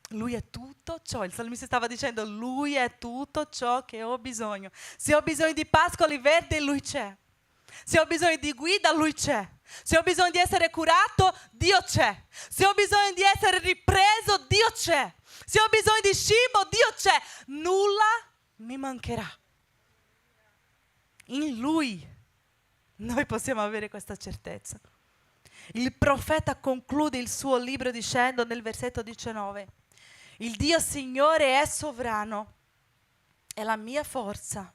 Lui è tutto ciò. Il salmista stava dicendo: Lui è tutto ciò che ho bisogno. Se ho bisogno di pascoli verdi, Lui c'è. Se ho bisogno di guida, Lui c'è. Se ho bisogno di essere curato, Dio c'è. Se ho bisogno di essere ripreso, Dio c'è. Se ho bisogno di cibo, Dio c'è. Nulla mi mancherà. In Lui noi possiamo avere questa certezza. Il profeta conclude il suo libro dicendo nel versetto 19: il Dio Signore è sovrano, è la mia forza.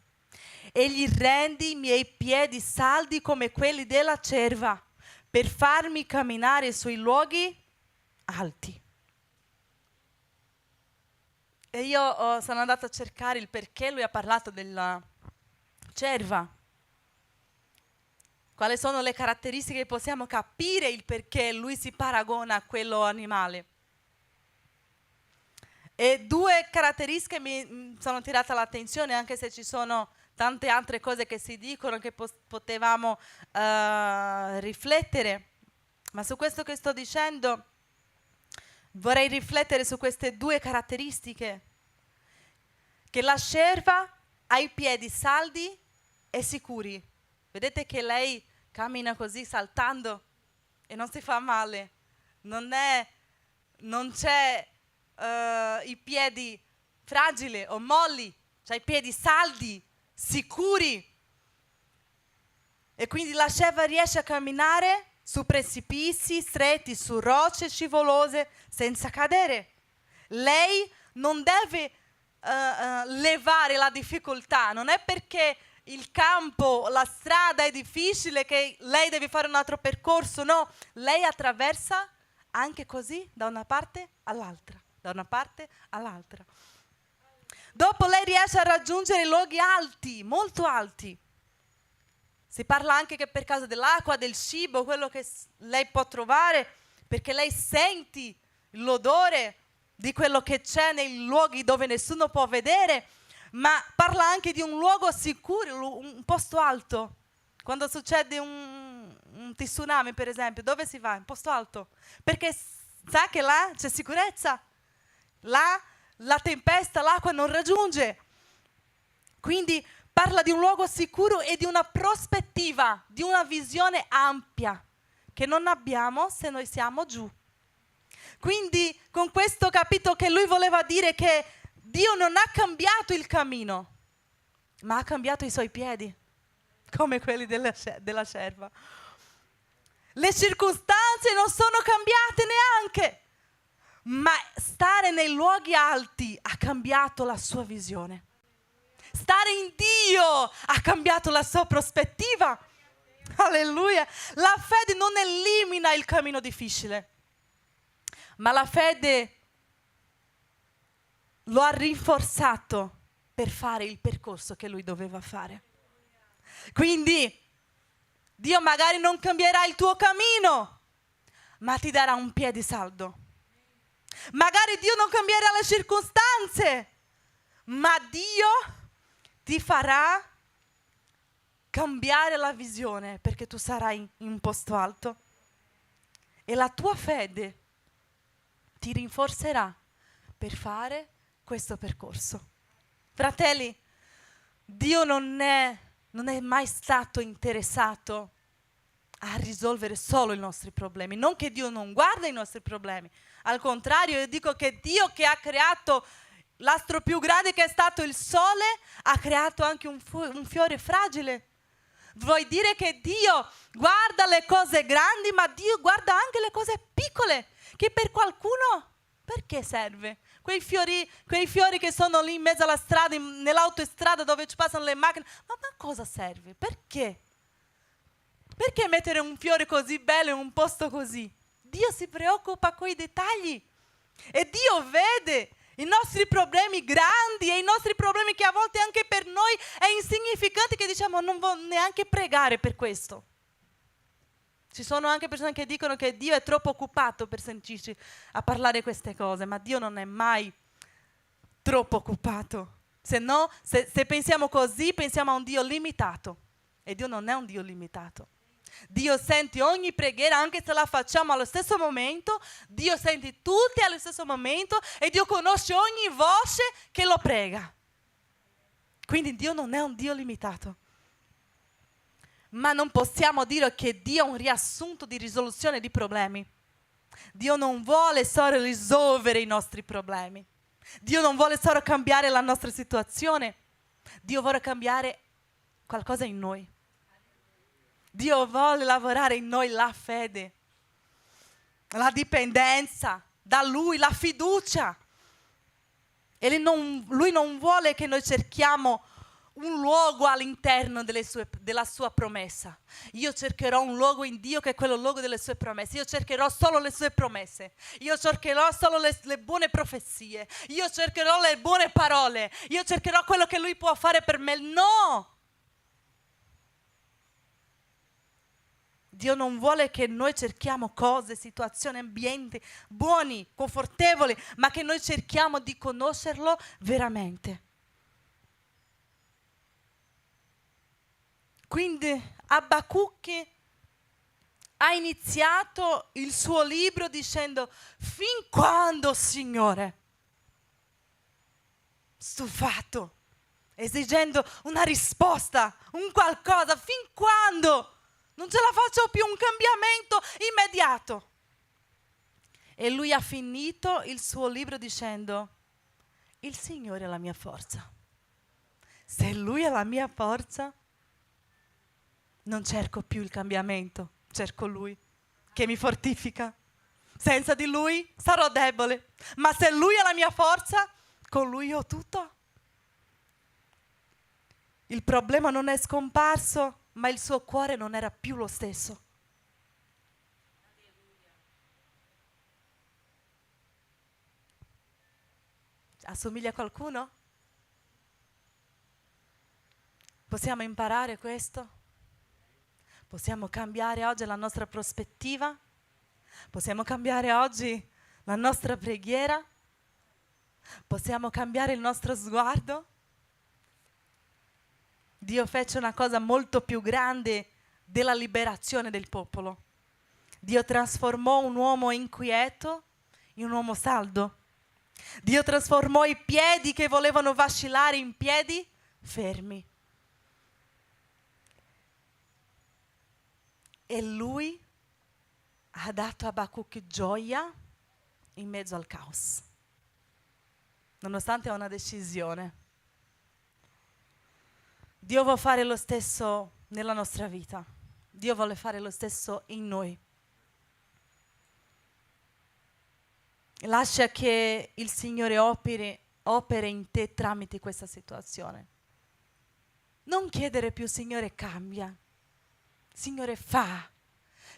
Egli rende i miei piedi saldi come quelli della cerva, per farmi camminare sui luoghi alti. E io sono andata a cercare il perché lui ha parlato della cerva. Quali sono le caratteristiche che possiamo capire il perché lui si paragona a quello animale. E due caratteristiche mi sono tirate l'attenzione, anche se ci sono tante altre cose che si dicono che potevamo riflettere. Ma su questo che sto dicendo vorrei riflettere su queste due caratteristiche. Che la cerva ha i piedi saldi e sicuri. Vedete che lei cammina così saltando e non si fa male. Non c'è i piedi fragili o molli, c'ha i piedi saldi, sicuri. E quindi la cerva riesce a camminare su precipizi stretti, su rocce scivolose senza cadere. Lei non deve levare la difficoltà, non è perché il campo, la strada è difficile che lei deve fare un altro percorso, no, lei attraversa anche così da una parte all'altra, da una parte all'altra. Dopo lei riesce a raggiungere luoghi alti, molto alti. Si parla anche che per causa dell'acqua, del cibo, quello che lei può trovare, perché lei senti l'odore di quello che c'è nei luoghi dove nessuno può vedere, ma parla anche di un luogo sicuro, un posto alto. Quando succede un tsunami, per esempio, dove si va? In posto alto, perché sa che là c'è sicurezza, là la tempesta, l'acqua non raggiunge. Quindi parla di un luogo sicuro e di una prospettiva, di una visione ampia che non abbiamo se noi siamo giù. Quindi con questo capito che lui voleva dire che Dio non ha cambiato il cammino, ma ha cambiato i suoi piedi, come quelli della cerva. Le circostanze non sono cambiate neanche, ma stare nei luoghi alti ha cambiato la sua visione. Stare in Dio ha cambiato la sua prospettiva. Alleluia. La fede non elimina il cammino difficile, ma la fede lo ha rinforzato per fare il percorso che lui doveva fare. Quindi Dio magari non cambierà il tuo cammino, ma ti darà un piede saldo. Magari Dio non cambierà le circostanze, ma Dio ti farà cambiare la visione, perché tu sarai in un posto alto e la tua fede ti rinforzerà per fare questo percorso. Fratelli, Dio non è mai stato interessato a risolvere solo i nostri problemi. Non che Dio non guarda i nostri problemi, al contrario, io dico che Dio, che ha creato l'astro più grande che è stato il sole, ha creato anche un fiore fragile. Vuoi dire che Dio guarda le cose grandi, ma Dio guarda anche le cose piccole, che per qualcuno perché serve? Quei fiori che sono lì in mezzo alla strada, nell'autostrada dove ci passano le macchine, ma cosa serve? Perché? Perché mettere un fiore così bello in un posto così? Dio si preoccupa coi dettagli e Dio vede i nostri problemi grandi e i nostri problemi che a volte anche per noi è insignificante, che diciamo non voglio neanche pregare per questo. Ci sono anche persone che dicono che Dio è troppo occupato per sentirci a parlare queste cose, ma Dio non è mai troppo occupato. Se no, se pensiamo così, pensiamo a un Dio limitato. E Dio non è un Dio limitato. Dio sente ogni preghiera, anche se la facciamo allo stesso momento. Dio sente tutti allo stesso momento e Dio conosce ogni voce che lo prega. Quindi Dio non è un Dio limitato. Ma non possiamo dire che Dio è un riassunto di risoluzione di problemi. Dio non vuole solo risolvere i nostri problemi. Dio non vuole solo cambiare la nostra situazione. Dio vuole cambiare qualcosa in noi. Dio vuole lavorare in noi la fede, la dipendenza da Lui, la fiducia. E Lui non vuole che noi cerchiamo un luogo all'interno della sua promessa. Io cercherò un luogo in Dio che è quello luogo delle sue promesse. Io cercherò solo le sue promesse. Io cercherò solo le buone profezie. Io cercherò le buone parole. Io cercherò quello che Lui può fare per me. No! Dio non vuole che noi cerchiamo cose, situazioni, ambienti buoni, confortevoli, ma che noi cerchiamo di conoscerlo veramente. Quindi Abacucchi ha iniziato il suo libro dicendo: fin quando, Signore? Stufato, esigendo una risposta, un qualcosa, fin quando? Non ce la faccio più, un cambiamento immediato. E lui ha finito il suo libro dicendo: il Signore è la mia forza. Se Lui è la mia forza, non cerco più il cambiamento, cerco Lui che mi fortifica. Senza di Lui sarò debole, ma se Lui è la mia forza, con Lui ho tutto. Il problema non è scomparso, ma il suo cuore non era più lo stesso. Assomiglia a qualcuno? Possiamo imparare questo? Possiamo cambiare oggi la nostra prospettiva? Possiamo cambiare oggi la nostra preghiera? Possiamo cambiare il nostro sguardo? Dio fece una cosa molto più grande della liberazione del popolo. Dio trasformò un uomo inquieto in un uomo saldo. Dio trasformò i piedi che volevano vacillare in piedi fermi. E lui ha dato a Abacuc gioia in mezzo al caos, nonostante una decisione. Dio vuole fare lo stesso nella nostra vita. Dio vuole fare lo stesso in noi. Lascia che il Signore operi in te tramite questa situazione. Non chiedere più, Signore, cambia. Signore, fa.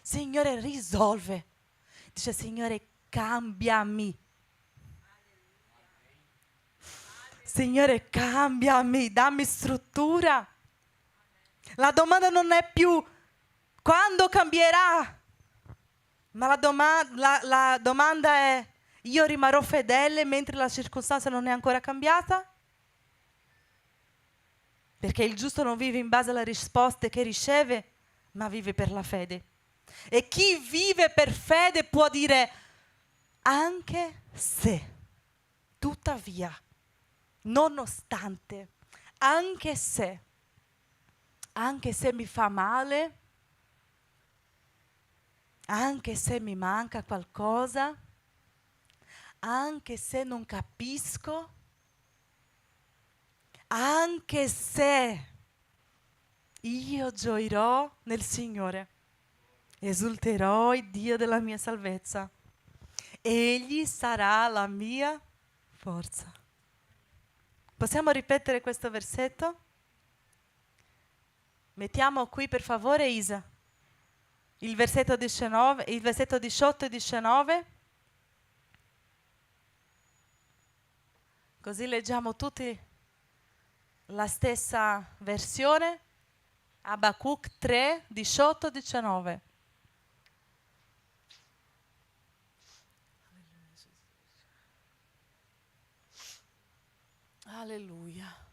Signore, risolve. Dice, Signore, cambiami. Signore, cambiami, dammi struttura. La domanda non è più quando cambierà, ma la domanda è: io rimarrò fedele mentre la circostanza non è ancora cambiata? Perché il giusto non vive in base alle risposte che riceve, ma vive per la fede. E chi vive per fede può dire: anche se, tuttavia, nonostante, anche se mi fa male, anche se mi manca qualcosa, anche se non capisco, anche se io gioirò nel Signore, esulterò il Dio della mia salvezza. Egli sarà la mia forza. Possiamo ripetere questo versetto? Mettiamo qui per favore Isa, il versetto 19, il versetto 18 e 19. Così leggiamo tutti la stessa versione. Abacuc 3, 18 e 19. Alleluia.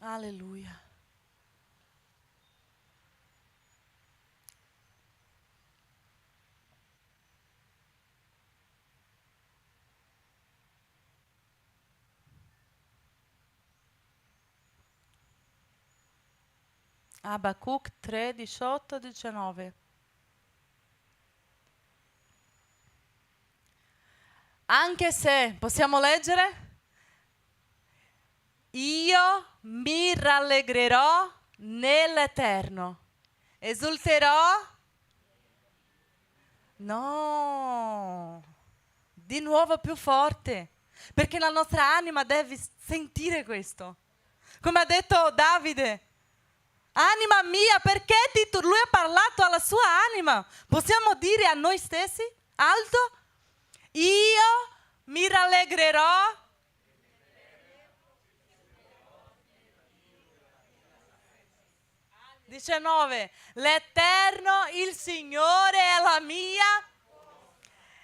Alleluia. Abacuc 3, 18, 19. Anche se, possiamo leggere? Io mi rallegrerò nell'Eterno. Esulterò? No. Di nuovo più forte. Perché la nostra anima deve sentire questo. Come ha detto Davide. Anima mia, perché lui ha parlato alla sua anima. Possiamo dire a noi stessi, alto? Io mi rallegrerò. 19. L'Eterno, il Signore è la mia.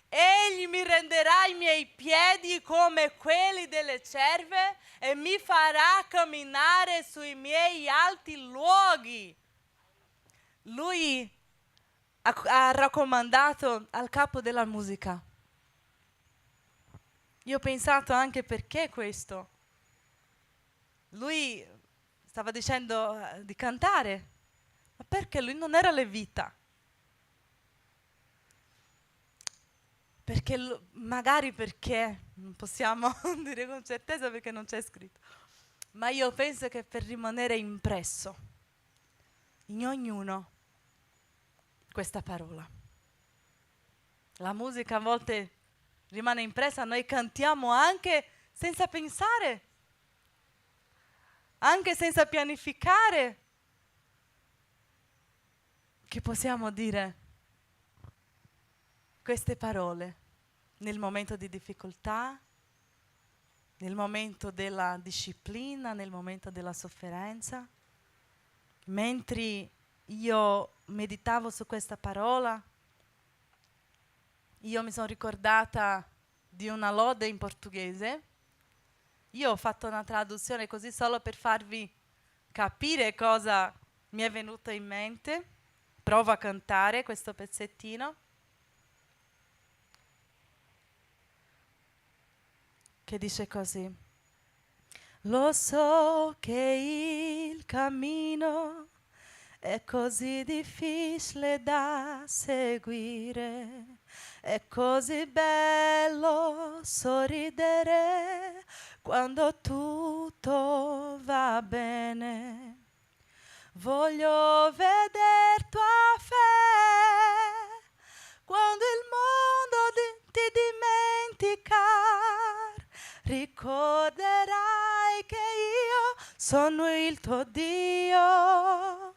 Egli mi renderà i miei piedi come quelli delle cerve e mi farà camminare sui miei alti luoghi. Lui ha raccomandato al capo della musica. Io ho pensato anche perché questo. Lui stava dicendo di cantare, ma perché lui non era levita? Perché magari perché, non possiamo dire con certezza perché non c'è scritto, ma io penso che per rimanere impresso in ognuno questa parola. La musica a volte rimane impressa, noi cantiamo anche senza pensare, anche senza pianificare, che possiamo dire queste parole nel momento di difficoltà, nel momento della disciplina, nel momento della sofferenza. mentre io meditavo su questa parola, io mi sono ricordata di una lode in portoghese. Io ho fatto una traduzione così solo per farvi capire cosa mi è venuto in mente. Provo a cantare questo pezzettino, che dice così: lo so che il cammino è così difficile da seguire, è così bello sorridere quando tutto va bene. Voglio veder tua fé quando il mondo ti dimenticar. Ricorderai che io sono il tuo Dio.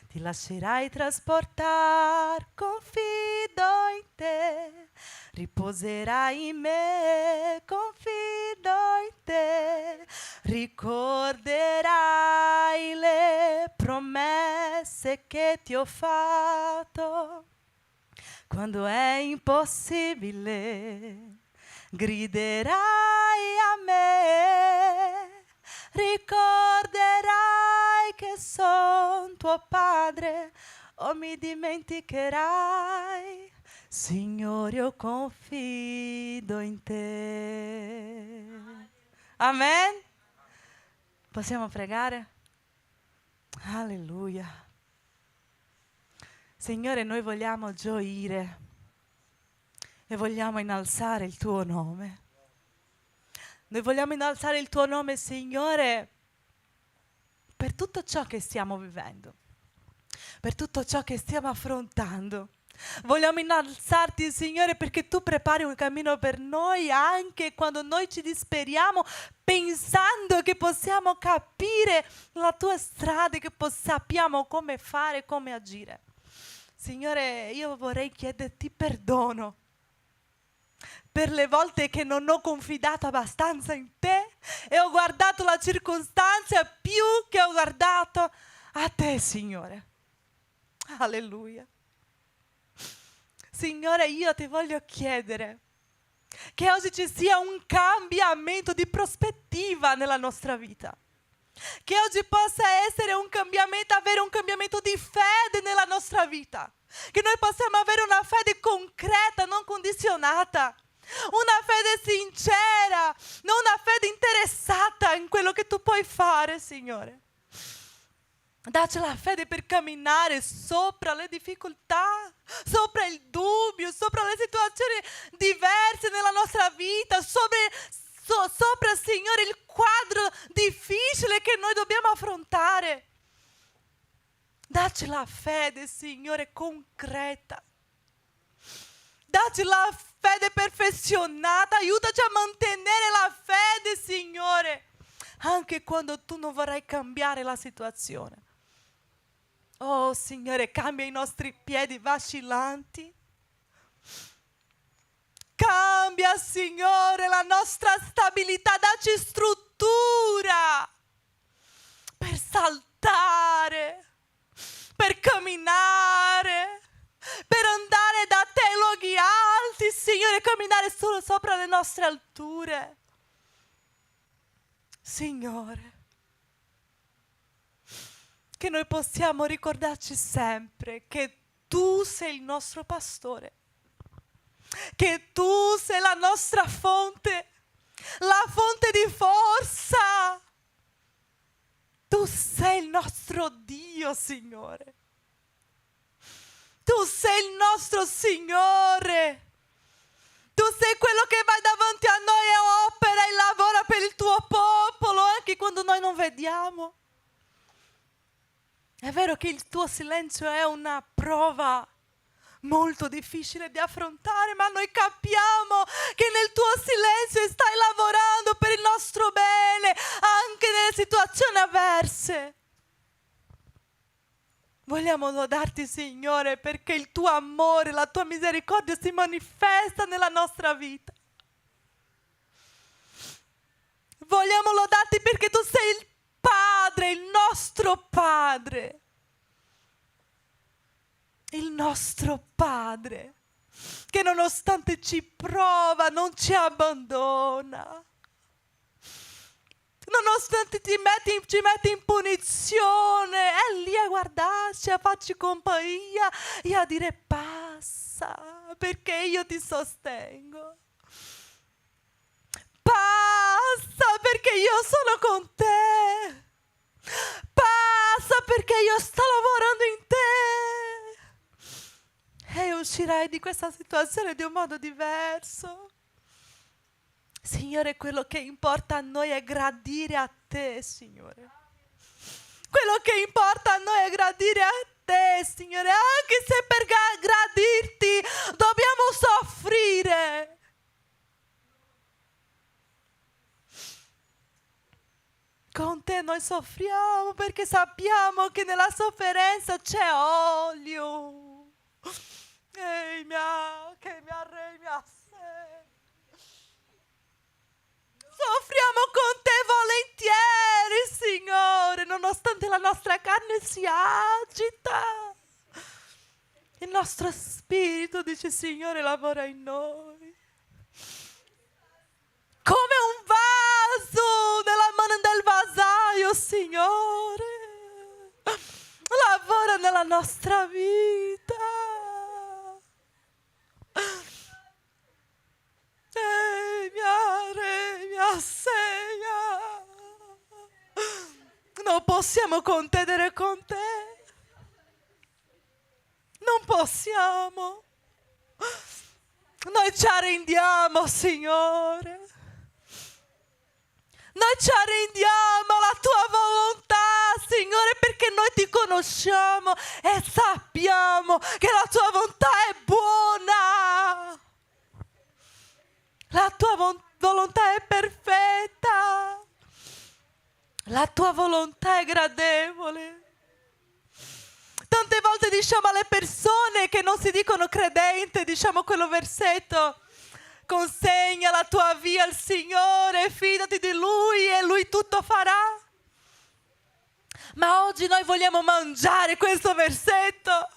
Ti lascerai trasportare, confido in te. Riposerai in me, confido in te. Ricorderai le promesse che ti ho fatto. Quando è impossibile, griderai a me. Ricorderai che son tuo padre, o mi dimenticherai. Signore, io confido in te. Amen. Possiamo pregare? Alleluia. Signore, noi vogliamo gioire e vogliamo innalzare il tuo nome. Noi vogliamo innalzare il tuo nome, Signore, per tutto ciò che stiamo vivendo, per tutto ciò che stiamo affrontando. Vogliamo innalzarti, Signore, perché tu prepari un cammino per noi anche quando noi ci disperiamo, pensando che possiamo capire la tua strada, che sappiamo come fare, come agire. Signore, io vorrei chiederti perdono per le volte che non ho confidato abbastanza in te e ho guardato la circostanza più che ho guardato a te, Signore. Alleluia. Signore, io ti voglio chiedere che oggi ci sia un cambiamento di prospettiva nella nostra vita. Che oggi possa essere un cambiamento, avere un cambiamento di fede nella nostra vita. Che noi possiamo avere una fede concreta, non condizionata. Una fede sincera, non una fede interessata in quello che tu puoi fare, Signore. Dacci la fede per camminare sopra le difficoltà, sopra il dubbio, sopra le situazioni diverse nella nostra vita, sopra, Signore, il quadro difficile che noi dobbiamo affrontare. Dacci la fede, Signore, concreta. Dacci la fede perfezionata, aiutaci a mantenere la fede, Signore, anche quando tu non vorrai cambiare la situazione. Oh, Signore, cambia i nostri piedi vacillanti. Cambia, Signore, la nostra stabilità, dacci struttura per saltare, per camminare, per andare da te ai luoghi alti, Signore, camminare solo sopra le nostre alture. Signore, che noi possiamo ricordarci sempre che tu sei il nostro pastore, che tu sei la nostra fonte, la fonte di forza. Tu sei il nostro Dio, Signore. Tu sei il nostro Signore. Tu sei quello che vai davanti a noi e opera e lavora per il tuo popolo, anche quando noi non vediamo. È vero che il tuo silenzio è una prova molto difficile da affrontare, ma noi capiamo che nel tuo silenzio stai lavorando per il nostro bene, anche nelle situazioni avverse. Vogliamo lodarti, Signore, perché il tuo amore, la tua misericordia si manifesta nella nostra vita. Vogliamo lodarti perché tu sei il Padre, il nostro Padre. Padre, il nostro Padre, che nonostante ci prova non ci abbandona, nonostante ci mette in punizione, è lì a guardarci, a farci compagnia e a dire passa, perché io ti sostengo. Passa perché io sono con te. Passa perché io sto lavorando in te. E uscirai di questa situazione di un modo diverso. Signore, quello che importa a noi è gradire a te, Signore. Quello che importa a noi è gradire a te, Signore. Anche se per gradirti dobbiamo soffrire. Con te noi soffriamo perché sappiamo che nella sofferenza c'è olio. Che mi arregna sé. Soffriamo con te volentieri, Signore, nonostante la nostra carne si agita. Il nostro spirito dice, Signore, lavora in noi. Come un vaso nella mano del vasaio, Signore. Lavora nella nostra vita. Mi assegna. Non possiamo contendere con te. Non possiamo. Noi ci arrendiamo, Signore. Noi ci arrendiamo alla tua volontà, Signore, perché noi ti conosciamo e sappiamo che la tua volontà è buona. La tua volontà è perfetta. La tua volontà è gradevole. Tante volte diciamo alle persone che non si dicono credente, diciamo quello versetto: consegna la tua via al Signore, fidati di Lui e Lui tutto farà. Ma oggi noi vogliamo mangiare questo versetto,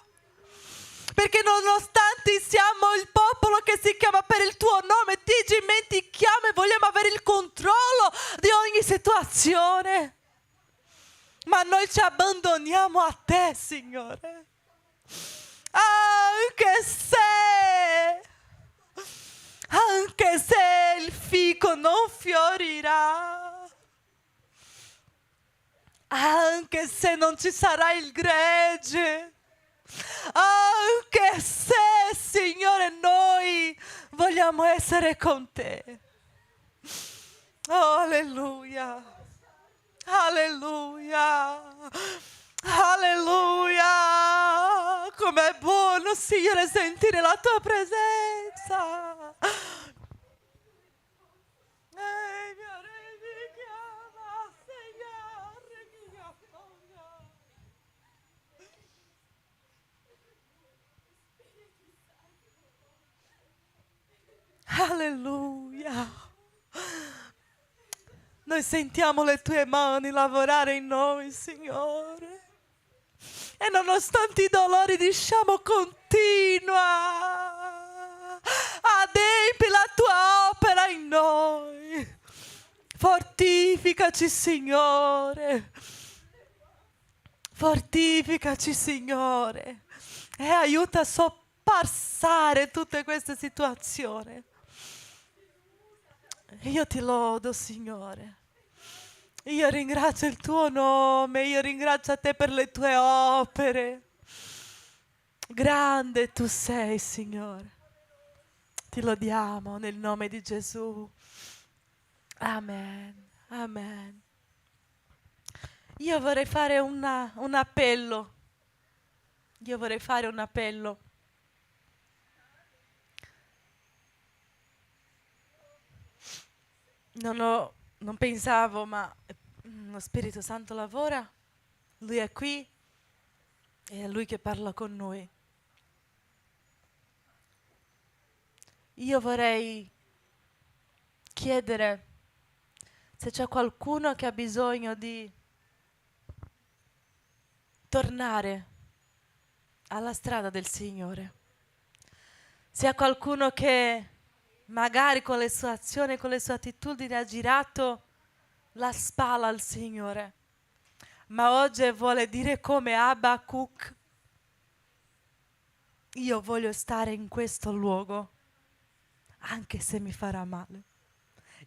perché nonostante siamo il popolo che si chiama per il tuo nome, ti dimentichiamo e vogliamo avere il controllo di ogni situazione. Ma noi ci abbandoniamo a te, Signore. Anche se il fico non fiorirà, anche se non ci sarà il gregge, anche se, Signore, noi vogliamo essere con te. Oh, alleluia, alleluia, alleluia. Com'è buono, Signore, sentire la tua presenza. Alleluia. Noi sentiamo le tue mani lavorare in noi, Signore. E nonostante i dolori diciamo continua, adempi la tua opera in noi. Fortificaci, Signore. Fortificaci, Signore. E aiuta a sorpassare tutte queste situazioni. Io ti lodo, Signore. Io ringrazio il tuo nome, io ringrazio te per le tue opere. Grande tu sei, Signore. Ti lodiamo nel nome di Gesù. Amen. Amen. Io vorrei fare un appello. Io vorrei fare un appello. Non pensavo, ma lo Spirito Santo lavora, Lui è qui e è Lui che parla con noi. Io vorrei chiedere se c'è qualcuno che ha bisogno di tornare alla strada del Signore. Se c'è qualcuno che magari con le sue azioni, con le sue attitudini ha girato la spalla al Signore, ma oggi vuole dire come Abacuc: io voglio stare in questo luogo, anche se mi farà male.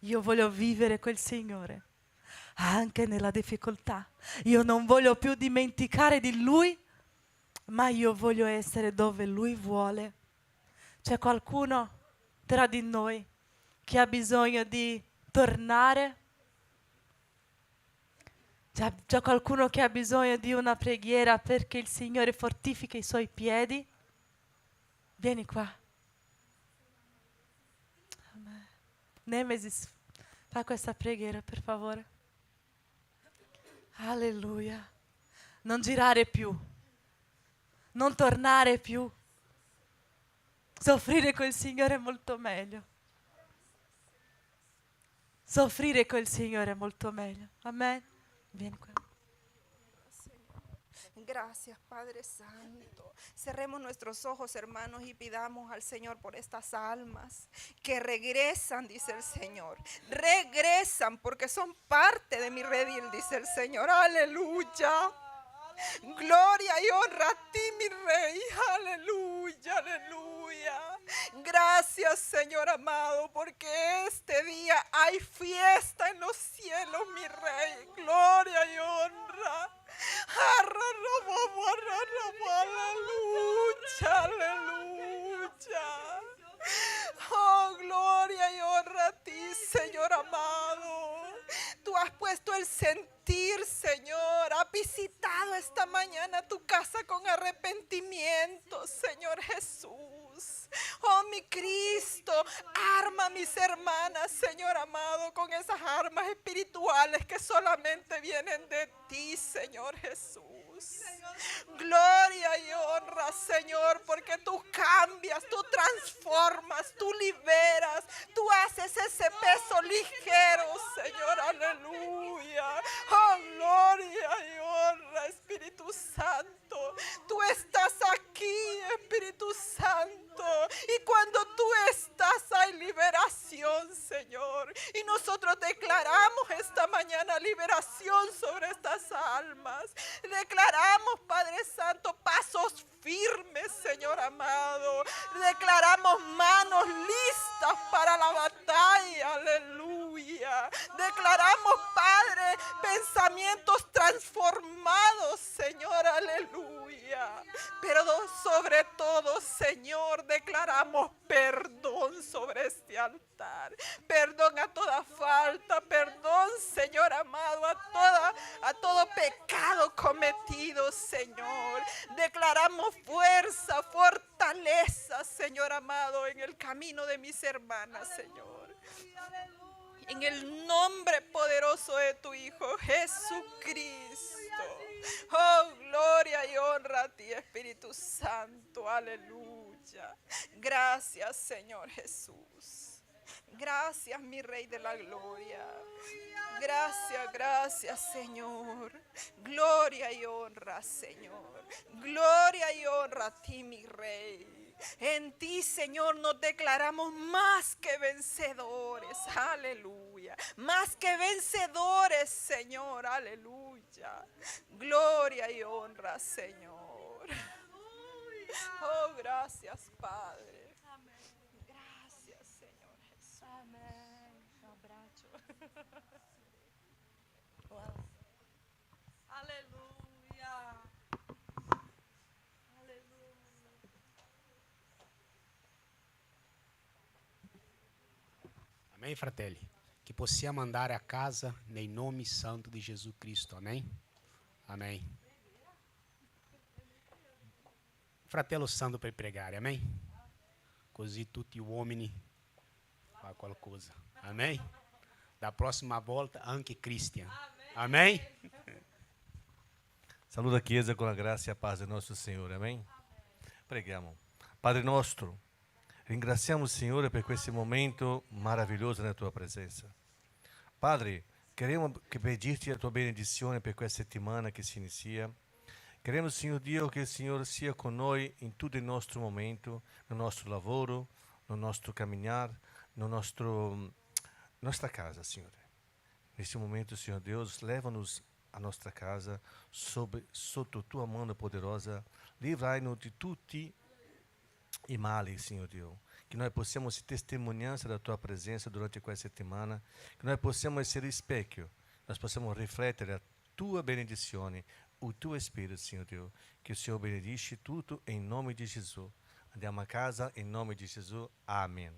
Io voglio vivere col Signore, anche nella difficoltà. Io non voglio più dimenticare di Lui, ma io voglio essere dove Lui vuole. C'è qualcuno tra di noi che ha bisogno di tornare? C'è qualcuno che ha bisogno di una preghiera perché il Signore fortifica i suoi piedi? Vieni qua. Amen. Nemesis, fa questa preghiera per favore. Alleluia. Non girare più. Non tornare più. Soffrire col Signore è molto meglio. Soffrire col Signore è molto meglio. Amen. Vieni qua. Gracias, Padre Santo. Cerremos nuestros ojos, hermanos, y pidamos al Señor por estas almas que regresan, dice el Señor. Regresan porque son parte de mi redil, dice el Señor. Aleluya. Gloria y honra a ti, mi Rey. Aleluya, aleluya. Gracias, Señor amado, porque este día hay fiesta en los cielos, mi Rey. Gloria y honra. Aleluya, aleluya. Oh, gloria y honra a ti, Señor amado. Tú has puesto el sentir, Señor. Has visitado esta mañana tu casa con arrepentimiento, Señor Jesús. Oh, mi Cristo, arma a mis hermanas, Señor amado, con esas armas espirituales que solamente vienen de ti, Señor Jesús. Gloria y honra, Señor, porque tú cambias, tú transformas, tú liberas, tú haces ese peso ligero, Señor, aleluya. Oh, gloria y honra, Espíritu Santo. Tú estás aquí, Espíritu Santo, y cuando tú estás hay liberación, Señor. Y nosotros declaramos esta mañana liberación sobre estas almas. Declaramos, Padre Santo, pasos firmes, Señor amado. Declaramos manos listas para la batalla, aleluya. Declaramos, Padre, pensamientos transformados, Señor, aleluya. Pero sobre todo, Señor, declaramos perdón sobre este altar. Perdón a toda falta, perdón, Señor amado, a todo pecado cometido, Señor. Declaramos fuerza, fortaleza, Señor amado, en el camino de mis hermanas, Señor. En el nombre poderoso de tu Hijo Jesucristo. Oh, gloria y honra a ti, Espíritu Santo. Aleluya. Gracias, Señor Jesús. Gracias, mi Rey de la Gloria. Gracias, gracias, Señor. Gloria y honra, Señor. Gloria y honra a ti, mi Rey. En ti, Señor, nos declaramos más que vencedores. Aleluya. Más que vencedores, Señor. Aleluya. Gloria y honra, Señor. Oh, gracias, Padre. Gracias, Señor Jesús. Amém. Um abraço. Uau. Aleluia. Aleluia. Amém, fratelli? Che possiamo andare a casa nei nomi santo di Gesù Cristo. Amém? Amém. Fratello Santo per pregare, amém? Così tutti gli uomini fa qualcosa. Amém? Da prossima volta anche Christian. Amém? Saluta a Chiesa con la grazia e a paz di nostro Signore, amém? Preghiamo. Padre nostro, ringraziamo il Signore per questo momento meraviglioso nella tua presenza. Padre, queremos pedirti la tua benedizione per questa settimana che si inizia, Queremos, Senhor Dio, che il Signore sia con noi in tutto il nostro momento, nel nostro lavoro, nel nostro camminare, nostra casa, Signore. Nesse momento, Senhor Deus, leva-nos à nossa casa sotto tua mão poderosa. Livrai-nos de tutti i mali, Senhor Deus. Que nós possamos ser testemunhança da tua presença durante questa settimana. Que nós possamos ser especchio. Nós possamos riflettere a tua benedizione, o tuo Spirito, Senhor Deus. Que o Senhor benedice tutto em nome de Jesus. Andiamo a casa em nome de Jesus. Amém.